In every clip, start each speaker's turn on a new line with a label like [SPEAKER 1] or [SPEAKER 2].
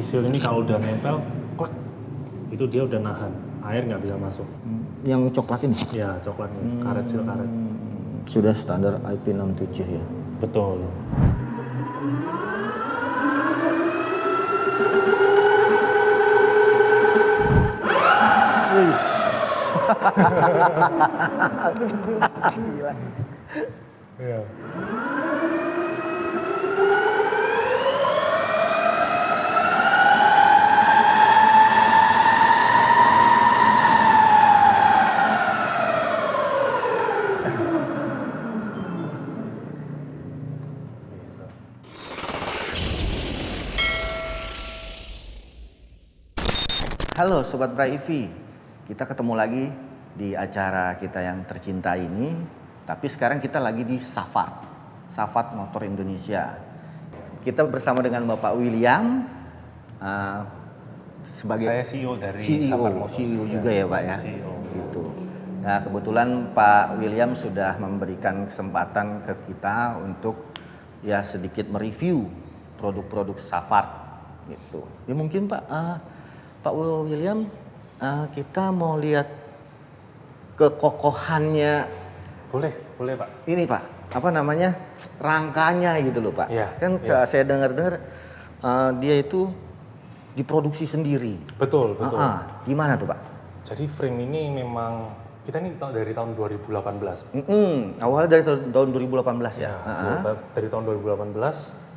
[SPEAKER 1] Seal ini kalau udah nempel, klek, itu dia udah nahan, air nggak bisa masuk.
[SPEAKER 2] Yang coklat ini?
[SPEAKER 1] Ya, coklat ini, karet seal karet.
[SPEAKER 2] Sudah standar IP67 ya?
[SPEAKER 1] Betul.
[SPEAKER 2] Gila.
[SPEAKER 1] Iya.
[SPEAKER 2] Halo Sobat Bra EV, kita ketemu lagi di acara kita yang tercinta ini. Tapi sekarang kita lagi di Safat Motor Indonesia. Kita bersama dengan Bapak William sebagai
[SPEAKER 1] Saya CEO dari
[SPEAKER 2] CEO,
[SPEAKER 1] Safat Motors.
[SPEAKER 2] CEO juga ya Pak ya.
[SPEAKER 1] CEO.
[SPEAKER 2] Gitu. Nah kebetulan Pak William sudah memberikan kesempatan ke kita untuk ya sedikit mereview produk-produk Safat gitu. Ya mungkin Pak William, kita mau lihat kekokohannya.
[SPEAKER 1] Boleh Pak.
[SPEAKER 2] Ini Pak, apa namanya, rangkanya gitu loh Pak.
[SPEAKER 1] Iya,
[SPEAKER 2] Kan
[SPEAKER 1] iya.
[SPEAKER 2] saya dengar-dengar dia itu diproduksi sendiri.
[SPEAKER 1] Betul.
[SPEAKER 2] Gimana tuh Pak?
[SPEAKER 1] Jadi frame ini memang, kita ini dari tahun 2018.
[SPEAKER 2] Awalnya dari tahun 2018 ya?
[SPEAKER 1] Dari tahun 2018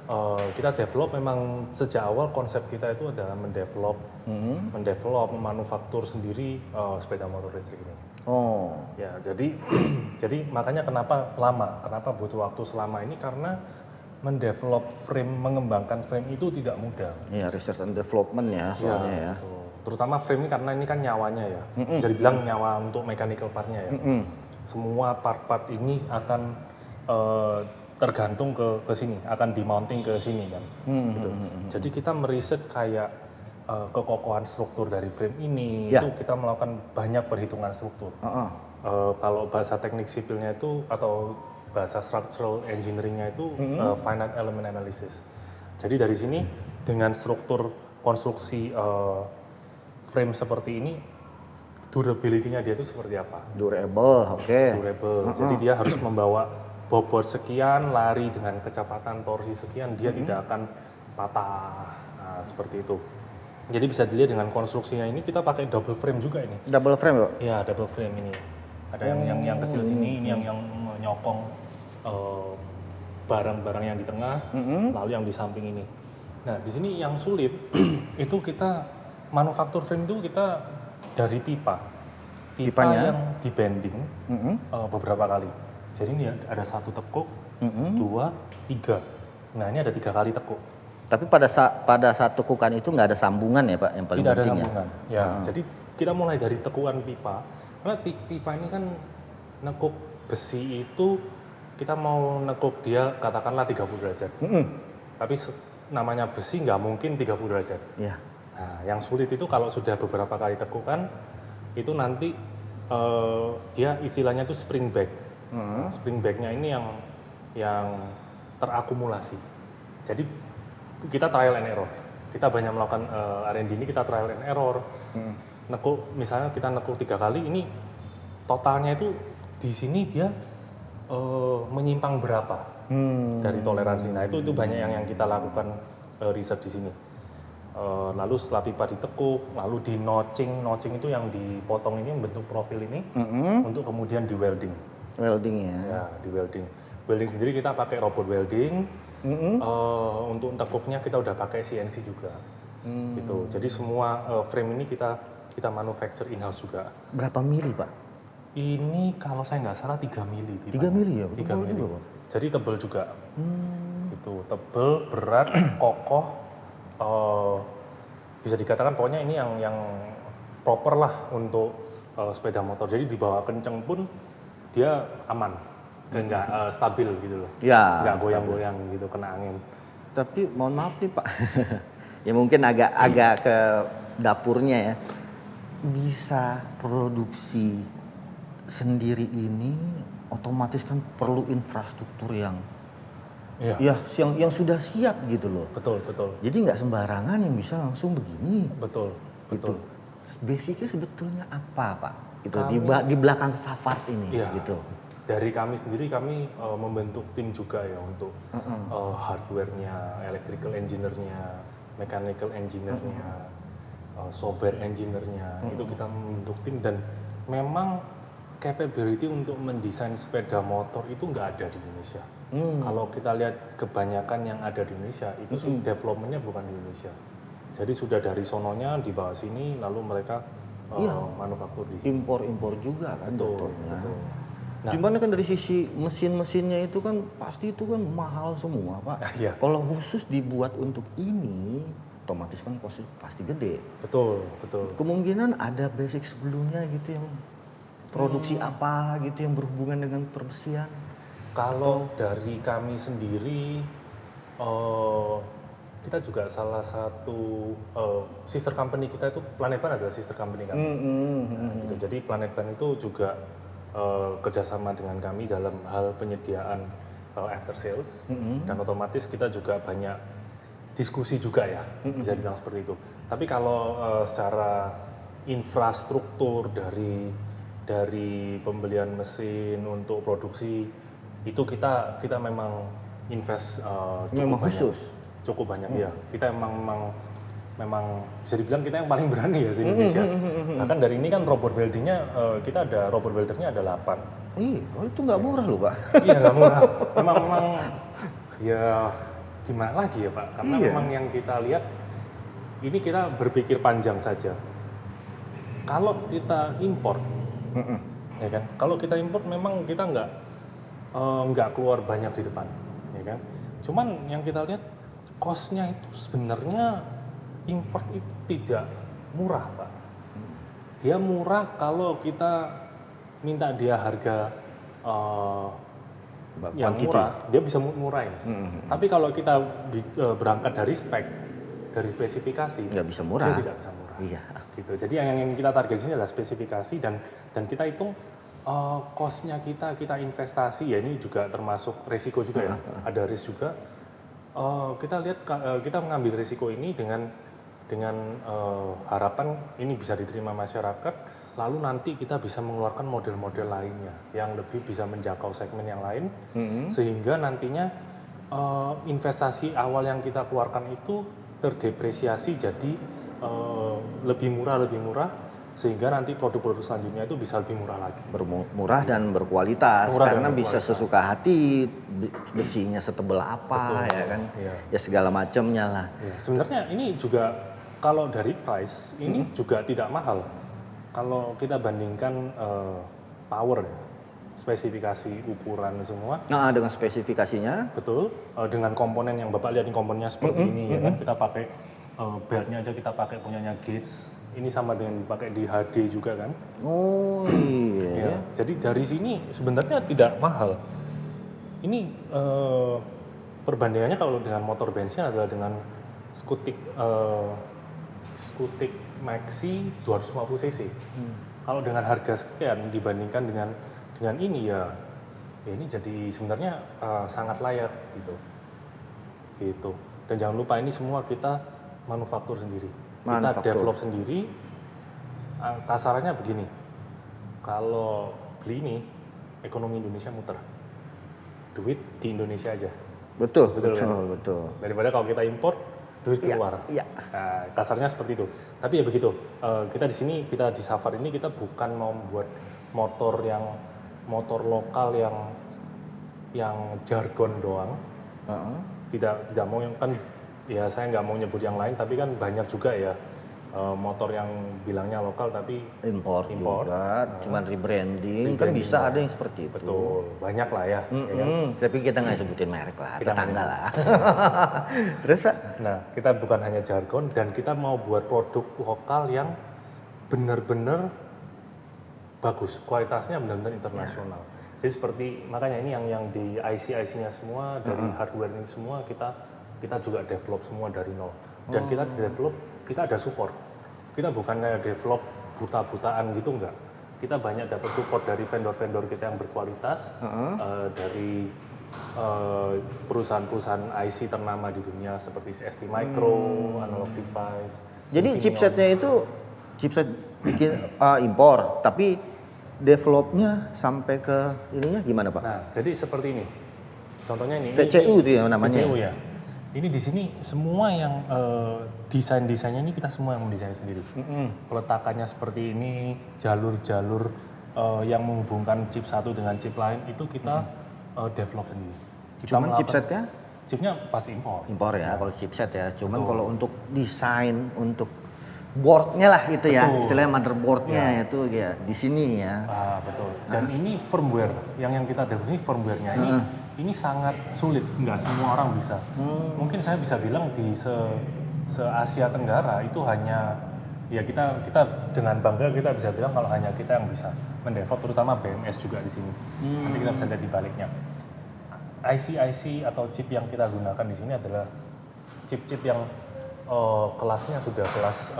[SPEAKER 1] kita develop, memang sejak awal konsep kita itu adalah mendevelop, memanufaktur sendiri sepeda motor listrik ini.
[SPEAKER 2] Oh,
[SPEAKER 1] Ya, jadi jadi makanya kenapa butuh waktu selama ini, karena mendevelop frame, mengembangkan frame itu tidak mudah.
[SPEAKER 2] iya research and development ya soalnya ya.
[SPEAKER 1] Betul. Terutama frame ini karena ini kan nyawanya ya. Bisa dibilang nyawa untuk mechanical partnya ya. Semua part-part ini akan tergantung ke sini, akan di-mounting ke sini kan. Gitu. Jadi kita meriset kayak kekokohan struktur dari frame ini,
[SPEAKER 2] Ya.
[SPEAKER 1] itu kita melakukan banyak perhitungan struktur. Kalau bahasa teknik sipilnya itu, atau bahasa structural engineeringnya itu finite element analysis. Jadi dari sini dengan struktur konstruksi frame seperti ini, durability-nya dia itu seperti apa?
[SPEAKER 2] Durable, oke.
[SPEAKER 1] Durable. Jadi dia harus membawa bobot sekian, lari dengan kecepatan torsi sekian, dia tidak akan patah. Nah, seperti itu. Jadi bisa dilihat dengan konstruksinya ini, kita pakai double frame juga ini.
[SPEAKER 2] Double frame Pak?
[SPEAKER 1] Iya, double frame ini. Ada yang kecil sini, ini yang menyokong barang-barang yang di tengah, lalu yang di samping ini. Nah, di sini yang sulit itu kita manufaktur frame itu kita dari pipa
[SPEAKER 2] Pipanya?
[SPEAKER 1] yang di bending beberapa kali. Jadi ini ada satu tekuk, 2, 3. Nah, ini ada 3 kali tekuk.
[SPEAKER 2] Tapi pada saat tekukan itu nggak ada sambungan ya Pak, yang paling
[SPEAKER 1] Tidak ada
[SPEAKER 2] penting ya?
[SPEAKER 1] sambungan. Ya, jadi kita mulai dari tekukan pipa. Karena pipa ini kan nekuk besi itu, kita mau nekuk dia katakanlah 30 derajat. Tapi namanya besi nggak mungkin 30 derajat.
[SPEAKER 2] Iya.
[SPEAKER 1] Nah, yang sulit itu kalau sudah beberapa kali tekukan, itu nanti dia istilahnya itu spring back. Spring back-nya ini yang terakumulasi. Jadi kita trial and error. Kita banyak melakukan R&D ini, kita trial and error. Nekuk, misalnya kita nekuk 3 kali, ini totalnya itu di sini dia menyimpang berapa dari toleransi. Nah, itu banyak yang kita lakukan riset di sini. Lalu setelah pipa ditekuk, lalu di notching itu yang dipotong ini membentuk profil ini untuk kemudian di welding.
[SPEAKER 2] Welding ya.
[SPEAKER 1] Ya, di welding. Welding sendiri kita pakai robot welding. Untuk tekuknya kita udah pakai CNC juga. Gitu. Jadi semua frame ini kita manufacture in-house juga.
[SPEAKER 2] Berapa mili Pak?
[SPEAKER 1] Ini kalau saya nggak salah 3 mili.
[SPEAKER 2] 3 mili ya?
[SPEAKER 1] 3 mili.
[SPEAKER 2] Juga, Pak?
[SPEAKER 1] Jadi tebel juga. Gitu. Tebel, berat, kokoh. Bisa dikatakan pokoknya ini yang proper lah untuk sepeda motor. Jadi dibawa kenceng pun dia aman, nggak stabil gitu loh.
[SPEAKER 2] Ya.
[SPEAKER 1] Nggak goyang-goyang gitu kena angin.
[SPEAKER 2] Tapi mohon maaf nih Pak, ya mungkin agak ke dapurnya ya. Bisa produksi sendiri ini otomatis kan perlu infrastruktur yang
[SPEAKER 1] Iya.
[SPEAKER 2] Ya, yang sudah siap gitu loh.
[SPEAKER 1] Betul, betul,
[SPEAKER 2] Jadi nggak sembarangan yang bisa langsung begini.
[SPEAKER 1] betul,
[SPEAKER 2] Gitu.
[SPEAKER 1] betul.
[SPEAKER 2] Basicnya sebetulnya apa, Pak? Gitu
[SPEAKER 1] Kami-
[SPEAKER 2] di belakang Safart ini,
[SPEAKER 1] Iya.
[SPEAKER 2] gitu.
[SPEAKER 1] Dari kami sendiri kami membentuk tim juga ya untuk hardware-nya, electrical engineer-nya, mechanical engineer-nya, software engineer-nya. Itu kita membentuk tim dan memang capability untuk mendesain sepeda motor itu nggak ada di Indonesia. Kalau kita lihat kebanyakan yang ada di Indonesia itu development-nya bukan di Indonesia. Jadi sudah dari sononya dibawa sini lalu mereka manufaktur di sini.
[SPEAKER 2] Impor-impor juga kan
[SPEAKER 1] Betul,
[SPEAKER 2] jatuhnya.
[SPEAKER 1] betul. Nah,
[SPEAKER 2] Cuman kan dari sisi mesin-mesinnya itu kan pasti itu kan mahal semua, Pak.
[SPEAKER 1] Iya.
[SPEAKER 2] Kalau khusus dibuat untuk ini, otomatis kan pasti gede.
[SPEAKER 1] betul, betul.
[SPEAKER 2] Kemungkinan ada basic sebelumnya gitu yang produksi apa gitu yang berhubungan dengan perbesian.
[SPEAKER 1] Kalau dari kami sendiri, kita juga salah satu sister company kita itu Planet Ban adalah sister company kami. Nah, gitu. Jadi Planet Ban itu juga kerjasama dengan kami dalam hal penyediaan after sales dan otomatis kita juga banyak diskusi juga ya, bisa dibilang seperti itu. Tapi kalau secara infrastruktur dari pembelian mesin untuk produksi itu kita memang invest cukup
[SPEAKER 2] Memang
[SPEAKER 1] banyak.
[SPEAKER 2] khusus?
[SPEAKER 1] Cukup banyak ya. Kita memang bisa dibilang kita yang paling berani ya di Indonesia. Bahkan dari ini kan robot weldingnya kita ada robot weldernya ada 8.
[SPEAKER 2] Itu nggak murah loh, Pak.
[SPEAKER 1] Iya nggak murah. Memang ya gimana lagi ya Pak? Karena
[SPEAKER 2] Iya.
[SPEAKER 1] memang yang kita lihat ini kita berpikir panjang saja. Kalau kita import, ya kan? Kalau kita import memang kita nggak keluar banyak di depan, ya kan? Cuman yang kita lihat cost-nya itu sebenarnya import itu tidak murah Pak. Dia murah kalau kita minta dia harga yang
[SPEAKER 2] Quantity.
[SPEAKER 1] murah, dia bisa murahin. Tapi kalau kita berangkat dari spek, dari spesifikasi,
[SPEAKER 2] Nggak bisa murah.
[SPEAKER 1] dia tidak bisa murah.
[SPEAKER 2] Iya.
[SPEAKER 1] Gitu. Jadi yang kita target sini adalah spesifikasi dan kita hitung cost-nya kita investasi ya ini juga termasuk risiko juga ya. Ada risk juga. Kita lihat kita mengambil risiko ini dengan harapan ini bisa diterima masyarakat. Lalu nanti kita bisa mengeluarkan model-model lainnya yang lebih bisa menjangkau segmen yang lain, sehingga nantinya investasi awal yang kita keluarkan itu terdepresiasi jadi lebih murah, sehingga nanti produk-produk selanjutnya itu bisa lebih murah lagi.
[SPEAKER 2] Murah dan berkualitas
[SPEAKER 1] Murah dan
[SPEAKER 2] karena bisa
[SPEAKER 1] berkualitas.
[SPEAKER 2] sesuka hati, besinya setebal apa, ya kan,
[SPEAKER 1] Iya.
[SPEAKER 2] ya segala macamnya lah.
[SPEAKER 1] Ya, sebenarnya ini juga kalau dari price ini juga tidak mahal. Kalau kita bandingkan power ya, spesifikasi ukuran semua,
[SPEAKER 2] Nah, dengan spesifikasinya,
[SPEAKER 1] betul dengan komponen yang Bapak lihat ini komponennya seperti ini ya kan kita pakai beltnya aja kita pakai punyanya Gates. Ini sama dengan dipakai di HD juga kan.
[SPEAKER 2] oh iya,
[SPEAKER 1] Ya, jadi dari sini sebenarnya tidak mahal. Ini perbandingannya kalau dengan motor bensin adalah dengan Scutic Maxi 250 cc. Kalau dengan harga sekian dibandingkan dengan ini ya ini jadi sebenarnya sangat layak gitu. Gitu. Dan jangan lupa ini semua kita manufaktur sendiri. Kita
[SPEAKER 2] Manufaktur.
[SPEAKER 1] develop sendiri. Kasarannya begini. Kalau beli ini ekonomi Indonesia muter. Duit di Indonesia aja.
[SPEAKER 2] betul,
[SPEAKER 1] Betul,
[SPEAKER 2] betul,
[SPEAKER 1] kan?
[SPEAKER 2] betul.
[SPEAKER 1] Daripada kalau kita impor duit
[SPEAKER 2] Iya,
[SPEAKER 1] keluar.
[SPEAKER 2] iya.
[SPEAKER 1] Nah, kasarnya seperti itu. Tapi ya begitu. Kita di sini kita di Safar ini kita bukan mau membuat motor lokal yang jargon doang.
[SPEAKER 2] Heeh.
[SPEAKER 1] Tidak mau yang kan ya saya nggak mau nyebut yang lain tapi kan banyak juga ya motor yang bilangnya lokal tapi
[SPEAKER 2] Impor juga, cuman rebranding, kan
[SPEAKER 1] Rebranding,
[SPEAKER 2] bisa
[SPEAKER 1] ya.
[SPEAKER 2] ada yang seperti itu.
[SPEAKER 1] betul banyak lah ya. ya kan?
[SPEAKER 2] Tapi kita nggak sebutin merek lah,
[SPEAKER 1] Kita
[SPEAKER 2] tetangga lah. Terus, Pak?
[SPEAKER 1] Nah, kita bukan hanya jargon dan kita mau buat produk lokal yang benar-benar bagus, kualitasnya benar-benar internasional. Jadi seperti makanya ini yang di IC-nya semua dari hardware ini semua kita juga develop semua dari nol. Dan kita develop, kita ada support. Kita bukannya develop buta-butaan gitu enggak. Kita banyak dapat support dari vendor-vendor kita yang berkualitas, dari perusahaan-perusahaan IC ternama di dunia seperti ST Micro, Analog Device.
[SPEAKER 2] Jadi
[SPEAKER 1] Infineon.
[SPEAKER 2] chipsetnya itu chipset bikin impor, tapi developnya sampai ke ininya gimana Pak?
[SPEAKER 1] Nah, jadi seperti ini. Contohnya ini.
[SPEAKER 2] VCU itu ya namanya.
[SPEAKER 1] VCU ya. Ini di sini semua yang desainnya ini kita semua yang mendesain sendiri. Peletakannya seperti ini, jalur-jalur yang menghubungkan chip satu dengan chip lain itu kita develop sendiri. Kita
[SPEAKER 2] Cuman chipsetnya?
[SPEAKER 1] Chipnya pasti impor.
[SPEAKER 2] Impor ya, kalau chipset ya. Cuman kalau untuk desain, untuk boardnya lah itu ya, istilahnya motherboardnya itu ya di sini ya.
[SPEAKER 1] Betul. Dan ini firmware yang kita develop ini firmware-nya ini sangat sulit, nggak semua orang bisa. Mungkin saya bisa bilang di se Asia Tenggara itu hanya ya kita dengan bangga kita bisa bilang kalau hanya kita yang bisa mendevelop, terutama BMS juga di sini. Nanti kita bisa lihat di baliknya. IC atau chip yang kita gunakan di sini adalah chip-chip yang kelasnya sudah kelas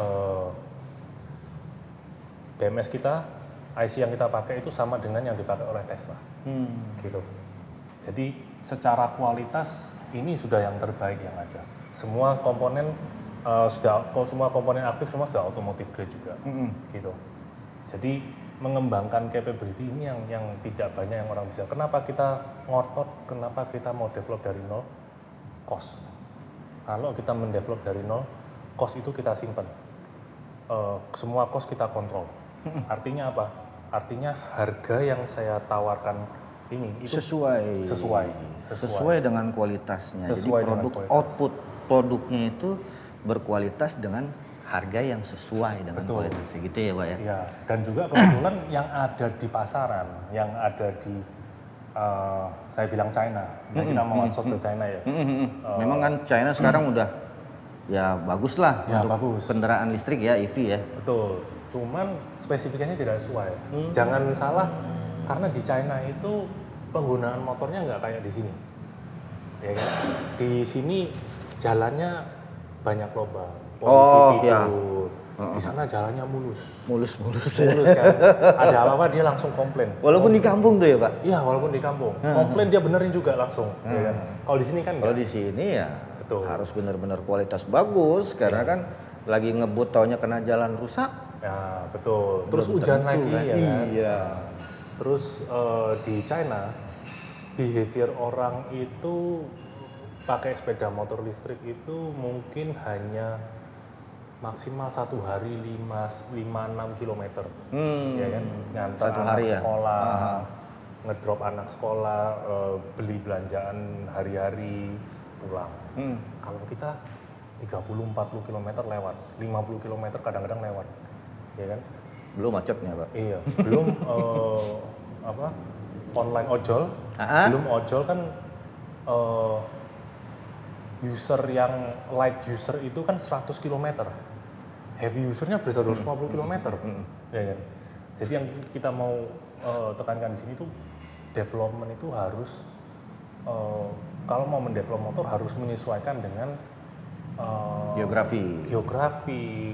[SPEAKER 1] BMS kita, IC yang kita pakai itu sama dengan yang dipakai oleh Tesla. Gitu. Jadi secara kualitas ini sudah yang terbaik yang ada. Semua komponen semua komponen aktif semua sudah automotive grade juga. Gitu. Jadi mengembangkan capability ini yang tidak banyak yang orang bisa. Kenapa kita ngotot? Kenapa kita mau develop dari nol? Cost. Kalau kita mendevelop dari nol, cost itu kita simpan. Semua cost kita kontrol. Artinya apa? Artinya harga yang saya tawarkan ini itu sesuai
[SPEAKER 2] dengan kualitasnya.
[SPEAKER 1] Sesuai
[SPEAKER 2] Jadi
[SPEAKER 1] dengan
[SPEAKER 2] produk
[SPEAKER 1] kualitas.
[SPEAKER 2] output produknya itu berkualitas dengan harga yang sesuai dengan kualitasnya gitu ya Pak ya.
[SPEAKER 1] Iya, dan juga kebetulan yang ada di pasaran, yang ada di saya bilang China, yang kita mau outsource ke China ya.
[SPEAKER 2] Memang kan China sekarang udah ya bagus lah
[SPEAKER 1] Ya,
[SPEAKER 2] untuk
[SPEAKER 1] bagus.
[SPEAKER 2] kendaraan listrik ya EV ya.
[SPEAKER 1] Betul, cuman spesifikasinya tidak sesuai. Jangan salah, karena di China itu penggunaan motornya nggak kayak di sini. Ya kan? Di sini jalannya banyak lubang, polisi tidur. Di sana jalannya mulus.
[SPEAKER 2] Mulus
[SPEAKER 1] Mulus kan. Ada apa-apa dia langsung komplain.
[SPEAKER 2] Walaupun di kampung tuh ya Pak.
[SPEAKER 1] Iya, walaupun di kampung. Komplain dia benerin juga langsung. Ya kan? Kalau di sini kan
[SPEAKER 2] Kalau
[SPEAKER 1] nggak.
[SPEAKER 2] di sini ya
[SPEAKER 1] Betul.
[SPEAKER 2] harus benar-benar kualitas bagus karena kan lagi ngebut taunya kena jalan rusak.
[SPEAKER 1] Ya, betul. Terus
[SPEAKER 2] Belum
[SPEAKER 1] hujan
[SPEAKER 2] tentu
[SPEAKER 1] lagi
[SPEAKER 2] kan.
[SPEAKER 1] ya kan.
[SPEAKER 2] Iya.
[SPEAKER 1] Terus di China behavior orang itu pakai sepeda motor listrik itu mungkin hanya maksimal satu hari 5-6 kilometer, ya kan, ngantar
[SPEAKER 2] Satu
[SPEAKER 1] anak
[SPEAKER 2] hari ya?
[SPEAKER 1] sekolah, ngedrop anak sekolah, beli belanjaan hari-hari, pulang. Kalau kita 30-40 kilometer lewat, 50 kilometer kadang-kadang lewat, ya kan?
[SPEAKER 2] Belum macetnya Pak.
[SPEAKER 1] Iya, belum online ojol, belum ojol kan user yang light user itu kan 100 km, heavy usernya bisa 250 km, ya kan? Jadi yang kita mau tekankan di sini tuh development itu harus kalau mau mendevelop motor harus menyesuaikan dengan geografi,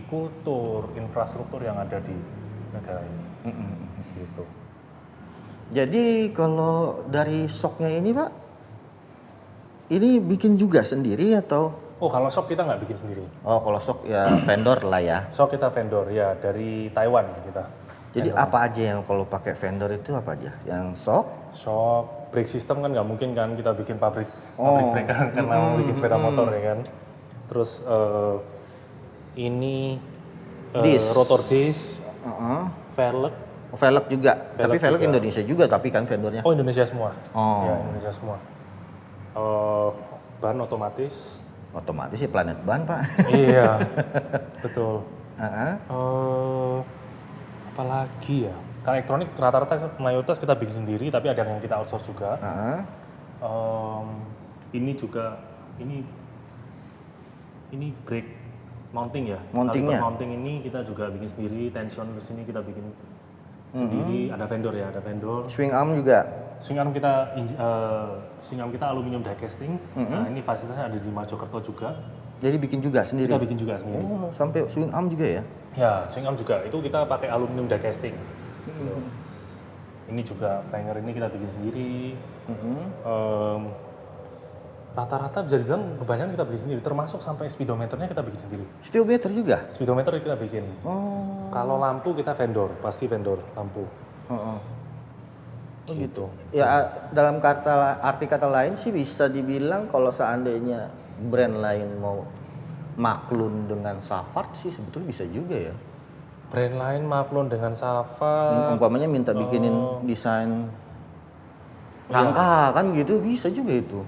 [SPEAKER 1] kultur, infrastruktur yang ada di negara ini. Gitu.
[SPEAKER 2] Jadi kalau dari shocknya ini Pak, ini bikin juga sendiri atau?
[SPEAKER 1] Oh, kalau shock kita nggak bikin sendiri.
[SPEAKER 2] Oh kalau shock ya vendor lah ya.
[SPEAKER 1] Shock kita vendor ya dari Taiwan kita.
[SPEAKER 2] Jadi apa aja yang kalau pakai vendor itu apa aja? Yang shock?
[SPEAKER 1] Shock, brake system kan nggak mungkin kan kita bikin pabrik brake karena mau bikin sepeda motor ya kan. Terus ini rotor disc, velg.
[SPEAKER 2] Velg juga. Tapi velg
[SPEAKER 1] juga.
[SPEAKER 2] Indonesia juga tapi kan vendornya.
[SPEAKER 1] Oh, Indonesia semua.
[SPEAKER 2] Oh.
[SPEAKER 1] Ya, Indonesia semua. Ban otomatis.
[SPEAKER 2] Otomatis sih Planet Ban Pak.
[SPEAKER 1] Iya, betul. Apalagi ya? Kalau elektronik rata-rata mayoritas kita bikin sendiri, tapi ada yang kita outsource juga. Ini juga ini brake mounting ya.
[SPEAKER 2] Mountingnya?
[SPEAKER 1] Kaliper mounting ini kita juga bikin sendiri. Tension di sini kita bikin sendiri. Ada vendor ya, ada vendor.
[SPEAKER 2] Swing arm juga.
[SPEAKER 1] Swing arm kita aluminium die casting. Nah, ini fasilitasnya ada di Mojokerto juga.
[SPEAKER 2] Jadi bikin juga sendiri.
[SPEAKER 1] Kita bikin juga sendiri.
[SPEAKER 2] Oh, sampai swing arm juga ya?
[SPEAKER 1] Ya, swing arm juga. Itu kita pakai aluminium die casting. Ini juga flanger ini kita bikin sendiri. Rata-rata bisa dibilang kebanyakan kita bikin sendiri, termasuk sampai speedometernya kita bikin sendiri.
[SPEAKER 2] Speedometer juga?
[SPEAKER 1] Speedometer kita bikin. Kalau lampu kita vendor, pasti vendor lampu. Gitu.
[SPEAKER 2] Ya dalam arti kata lain sih bisa dibilang kalau seandainya brand lain mau maklun dengan Savart sih sebetulnya bisa juga ya.
[SPEAKER 1] Brand lain maklun dengan Savart.
[SPEAKER 2] Umpamanya minta bikinin desain rangka kan gitu bisa juga itu.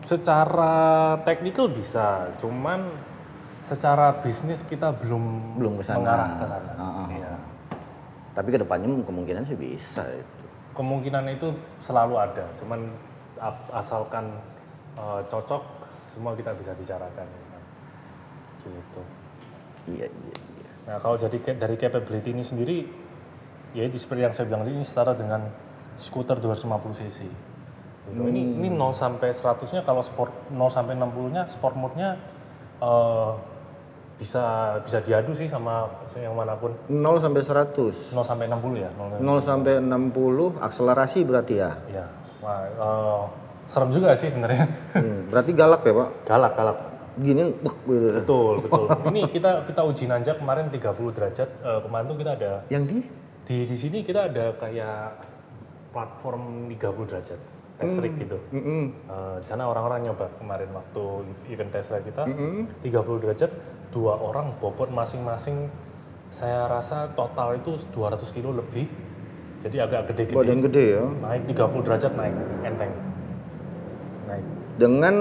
[SPEAKER 1] Secara teknikal bisa, cuman secara bisnis kita belum
[SPEAKER 2] kesana.
[SPEAKER 1] mengarah ke sana. Iya.
[SPEAKER 2] Tapi kedepannya kemungkinan sih bisa itu.
[SPEAKER 1] Kemungkinan itu selalu ada, cuman asalkan cocok, semua kita bisa bicarakan. Gitu.
[SPEAKER 2] Iya.
[SPEAKER 1] Nah kalau dari capability ini sendiri, ya itu seperti yang saya bilang tadi, ini setara dengan skuter 250 cc. Gitu. Ini 0 sampai 100-nya kalau sport 0 sampai 60-nya sport mode-nya bisa diadu sih sama yang manapun.
[SPEAKER 2] 0 sampai 100.
[SPEAKER 1] 0 sampai 60 ya.
[SPEAKER 2] 0 sampai 60 akselerasi berarti ya.
[SPEAKER 1] Iya. Wah, serem juga sih sebenarnya.
[SPEAKER 2] Berarti galak ya, Pak?
[SPEAKER 1] Galak.
[SPEAKER 2] Gini
[SPEAKER 1] Betul. Ini kita uji nanjak kemarin 30 derajat. Kemarin tuh kita ada
[SPEAKER 2] yang
[SPEAKER 1] di sini kita ada kayak platform 30 derajat. Test rig gitu. Di sana orang-orang nyoba kemarin waktu event test rig kita 30 derajat, 2 orang bobot masing-masing saya rasa total itu 200 kilo lebih. Jadi agak gede-gede.
[SPEAKER 2] badan gede ya.
[SPEAKER 1] Naik 30 derajat naik enteng. Naik.
[SPEAKER 2] Dengan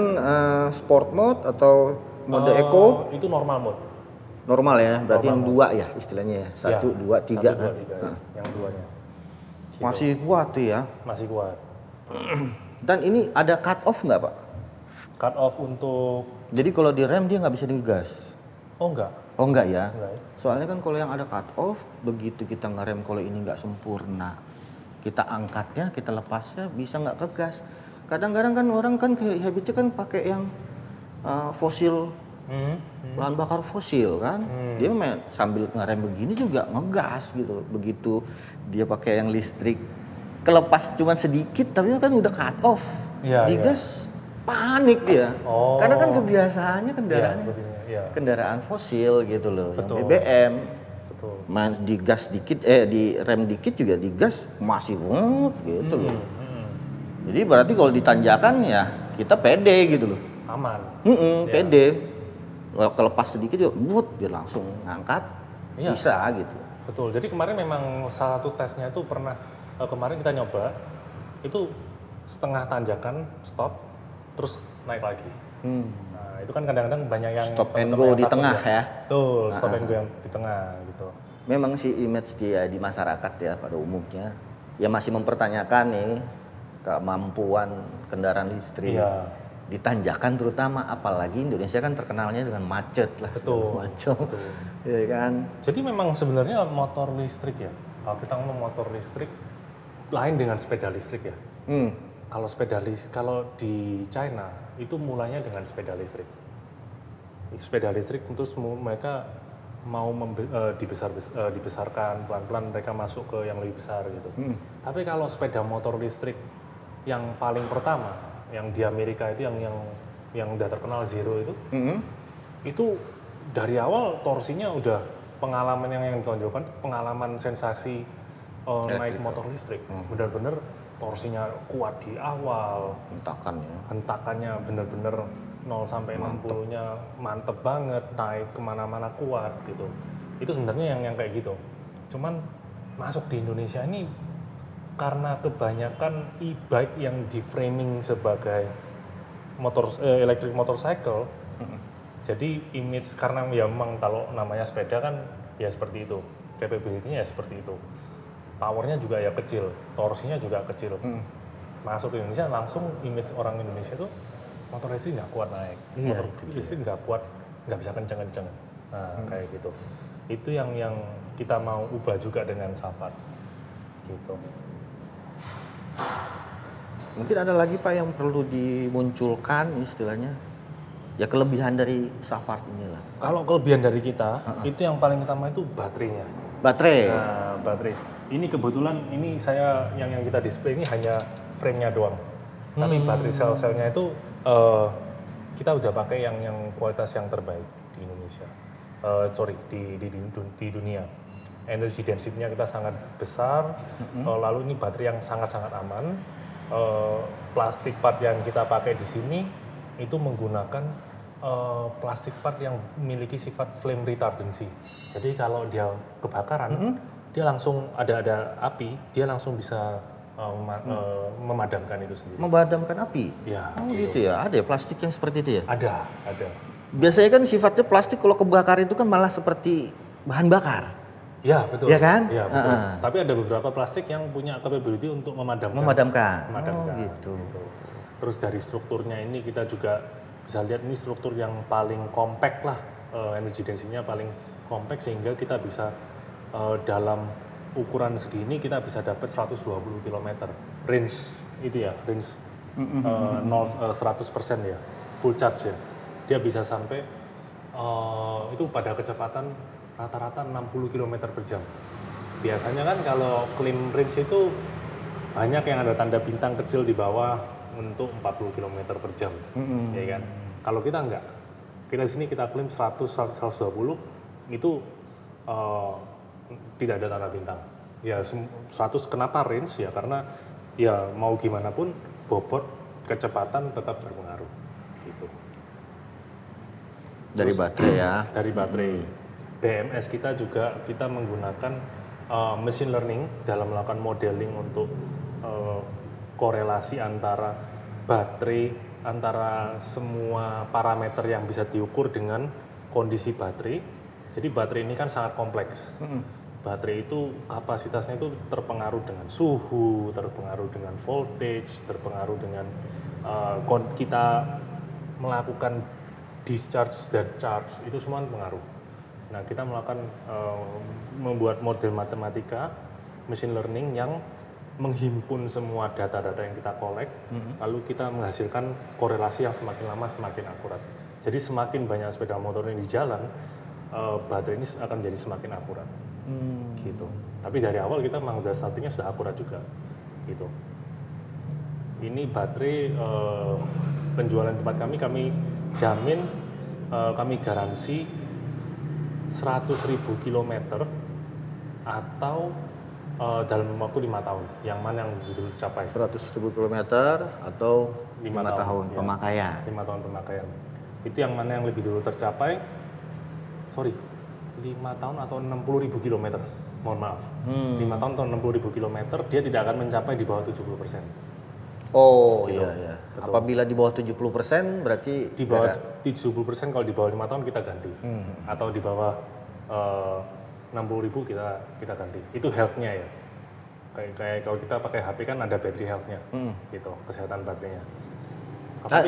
[SPEAKER 2] sport mode atau mode eco
[SPEAKER 1] Itu normal mode.
[SPEAKER 2] normal ya, berarti
[SPEAKER 1] Normal
[SPEAKER 2] yang dua ya istilahnya ya. 1 2 3 kan.
[SPEAKER 1] Yang duanya. Gitu.
[SPEAKER 2] Masih kuat tuh ya.
[SPEAKER 1] Masih kuat.
[SPEAKER 2] Dan ini ada cut off nggak, Pak?
[SPEAKER 1] Cut off untuk
[SPEAKER 2] Jadi kalau di rem dia nggak bisa digas.
[SPEAKER 1] oh enggak.
[SPEAKER 2] Oh enggak ya?
[SPEAKER 1] Enggak ya?
[SPEAKER 2] Soalnya kan kalau yang ada cut off, begitu kita ngerem kalau ini nggak sempurna, kita angkatnya, kita lepasnya bisa nggak ke gas. Kadang-kadang kan orang kan habitnya kan pakai yang fosil, bahan bakar fosil kan. Dia sambil ngerem begini juga ngegas gitu. Begitu dia pakai yang listrik, kelepas cuma sedikit tapi kan udah cut off.
[SPEAKER 1] Iya,
[SPEAKER 2] Digas panik dia.
[SPEAKER 1] Oh.
[SPEAKER 2] Karena kan kebiasaannya kendaraannya
[SPEAKER 1] Iya.
[SPEAKER 2] kendaraan fosil gitu loh,
[SPEAKER 1] Betul.
[SPEAKER 2] yang BBM.
[SPEAKER 1] Betul.
[SPEAKER 2] Digas dikit, di rem dikit juga digas masih gitu loh. Jadi berarti kalau ditanjakan ya kita pede gitu loh.
[SPEAKER 1] Aman.
[SPEAKER 2] Pede. Kalau kelepas sedikit juga, dia langsung ngangkat, bisa gitu.
[SPEAKER 1] Betul. Jadi kemarin memang salah satu tesnya itu pernah kemarin kita nyoba itu setengah tanjakan stop terus naik lagi. Nah, itu kan kadang-kadang banyak yang
[SPEAKER 2] Stop and
[SPEAKER 1] teman-teman
[SPEAKER 2] go
[SPEAKER 1] yang
[SPEAKER 2] di
[SPEAKER 1] takut
[SPEAKER 2] tengah ya.
[SPEAKER 1] Betul, stop and go yang di tengah gitu.
[SPEAKER 2] Memang sih image dia di masyarakat ya pada umumnya ya masih mempertanyakan nih kemampuan kendaraan listrik.
[SPEAKER 1] Iya.
[SPEAKER 2] Di tanjakan terutama, apalagi Indonesia kan terkenalnya dengan macet lah.
[SPEAKER 1] Betul.
[SPEAKER 2] Iya kan.
[SPEAKER 1] Jadi memang sebenarnya motor listrik ya. Kalau kita ngomong motor listrik lain dengan sepeda listrik ya. Kalau di China itu mulanya dengan sepeda listrik. Sepeda listrik tentu mereka mau dibesarkan pelan-pelan mereka masuk ke yang lebih besar gitu. Tapi kalau sepeda motor listrik yang paling pertama yang di Amerika itu yang udah terkenal Zero itu dari awal torsinya udah pengalaman yang ditonjolkan pengalaman sensasi naik motor listrik. Benar-benar torsinya kuat di awal, hentakannya benar-benar 0 sampai 60-nya mantep banget, naik kemana-mana kuat gitu. Itu sebenarnya yang kayak gitu. Cuman masuk di Indonesia ini karena kebanyakan e-bike yang di framing sebagai electric motorcycle, jadi image karena ya memang kalau namanya sepeda kan ya seperti itu, capability-nya ya seperti itu. Powernya juga ya kecil, torsinya juga kecil. Masuk ke Indonesia langsung image orang Indonesia itu motor listrik nggak kuat naik, motor listrik nggak kuat, nggak bisa kenceng-kenceng. Nah kayak gitu. Itu yang kita mau ubah juga dengan Savart. Gitu.
[SPEAKER 2] Mungkin ada lagi Pak yang perlu dimunculkan istilahnya. Ya kelebihan dari Savart inilah.
[SPEAKER 1] Kalau kelebihan dari kita, itu yang paling utama itu baterainya.
[SPEAKER 2] Baterai.
[SPEAKER 1] Nah, baterai. Ini kebetulan ini saya yang kita display ini hanya frame-nya doang. Tapi baterai sel-selnya itu kita udah pakai yang kualitas yang terbaik di Indonesia. Sorry, di dunia. Energy density-nya kita sangat besar. Lalu ini baterai yang sangat-sangat aman. Plastik part yang kita pakai di sini itu menggunakan plastik part yang memiliki sifat flame retardancy. Jadi kalau dia kebakaran, dia langsung ada api, dia langsung bisa memadamkan itu sendiri.
[SPEAKER 2] Memadamkan api?
[SPEAKER 1] Ya.
[SPEAKER 2] Oh gitu ya, ada ya plastik yang seperti itu ya?
[SPEAKER 1] Ada.
[SPEAKER 2] Biasanya kan sifatnya plastik kalau kebakar itu kan malah seperti bahan bakar.
[SPEAKER 1] Ya betul.
[SPEAKER 2] Ya kan?
[SPEAKER 1] Ya betul. Tapi ada beberapa plastik yang punya capability untuk
[SPEAKER 2] Memadamkan. Oh gitu.
[SPEAKER 1] Terus dari strukturnya ini kita juga bisa lihat ini struktur yang paling compact lah, energy density-nya paling compact sehingga kita bisa dalam ukuran segini kita bisa dapat 120 km range itu ya, range 100% ya, full charge ya. Dia bisa sampai itu pada kecepatan rata-rata 60 km per jam. Biasanya kan kalau claim range itu banyak yang ada tanda bintang kecil di bawah untuk 40 km per jam, ya kan? Kalau kita enggak, kita sini kita klaim 100-120 itu tidak ada tanda bintang. Ya 100 kenapa range ya karena ya mau gimana pun bobot kecepatan tetap berpengaruh. Gitu.
[SPEAKER 2] Dari baterai ya?
[SPEAKER 1] Dari baterai. BMS kita juga kita menggunakan machine learning dalam melakukan modeling untuk korelasi antara baterai, antara semua parameter yang bisa diukur dengan kondisi baterai. Jadi baterai ini kan sangat kompleks. Baterai itu kapasitasnya itu terpengaruh dengan suhu, terpengaruh dengan voltage, terpengaruh dengan kita melakukan discharge dan charge, itu semua pengaruh. Nah, kita melakukan membuat model matematika, machine learning yang menghimpun semua data-data yang kita collect, lalu kita menghasilkan korelasi yang semakin lama semakin akurat. Jadi semakin banyak sepeda motor yang di jalan, baterai ini akan jadi semakin akurat. Gitu. Tapi dari awal kita memang udah startingnya sudah akurat juga. Gitu. Ini baterai penjualan tempat kami jamin, kami garansi 100.000 kilometer atau dalam waktu 5 tahun, yang mana yang betul tercapai?
[SPEAKER 2] 100.000 kilometer atau 5 tahun
[SPEAKER 1] ya.
[SPEAKER 2] pemakaian.
[SPEAKER 1] 5 tahun pemakaian. Itu yang mana yang lebih dulu tercapai? 5 tahun atau 60.000 kilometer. Mohon maaf. 5 tahun atau 60.000 kilometer, dia tidak akan mencapai di bawah 70%.
[SPEAKER 2] Oh
[SPEAKER 1] Gitu.
[SPEAKER 2] iya. Apabila di bawah 70% berarti
[SPEAKER 1] Di bawah 70%, kalau di bawah 5 tahun kita ganti. Atau di bawah 60.000 kita ganti. Itu health-nya ya. Kayak kalau kita pakai HP kan ada battery health-nya. Gitu, kesehatan baterainya.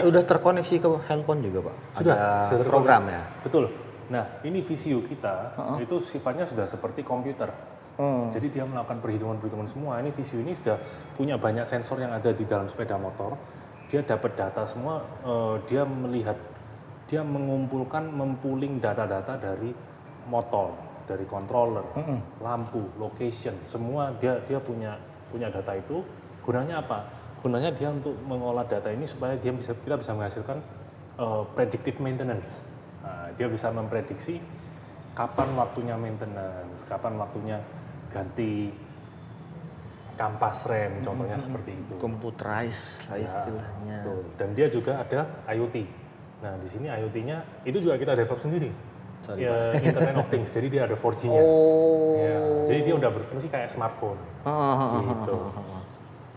[SPEAKER 2] Udah terkoneksi ke handphone juga, Pak?
[SPEAKER 1] Sudah
[SPEAKER 2] program ya?
[SPEAKER 1] Betul. Nah, ini VCU kita itu sifatnya sudah seperti komputer. Jadi dia melakukan perhitungan-perhitungan semua. Ini VCU ini sudah punya banyak sensor yang ada di dalam sepeda motor. Dia dapat data semua, dia melihat, dia mengumpulkan, mempuling data-data dari motor, dari controller, lampu, location, semua dia punya data itu. Gunanya apa? Gunanya dia untuk mengolah data ini supaya kita bisa menghasilkan predictive maintenance. Nah, dia bisa memprediksi kapan waktunya maintenance, kapan waktunya ganti kampas rem, contohnya seperti itu.
[SPEAKER 2] Computerized lah istilahnya.
[SPEAKER 1] Betul. Dan dia juga ada IoT. Nah, di sini IoT-nya itu juga kita develop sendiri. Ya, Internet of Things, jadi dia ada 4G-nya. Ya, jadi dia udah berfungsi kayak smartphone. Gitu.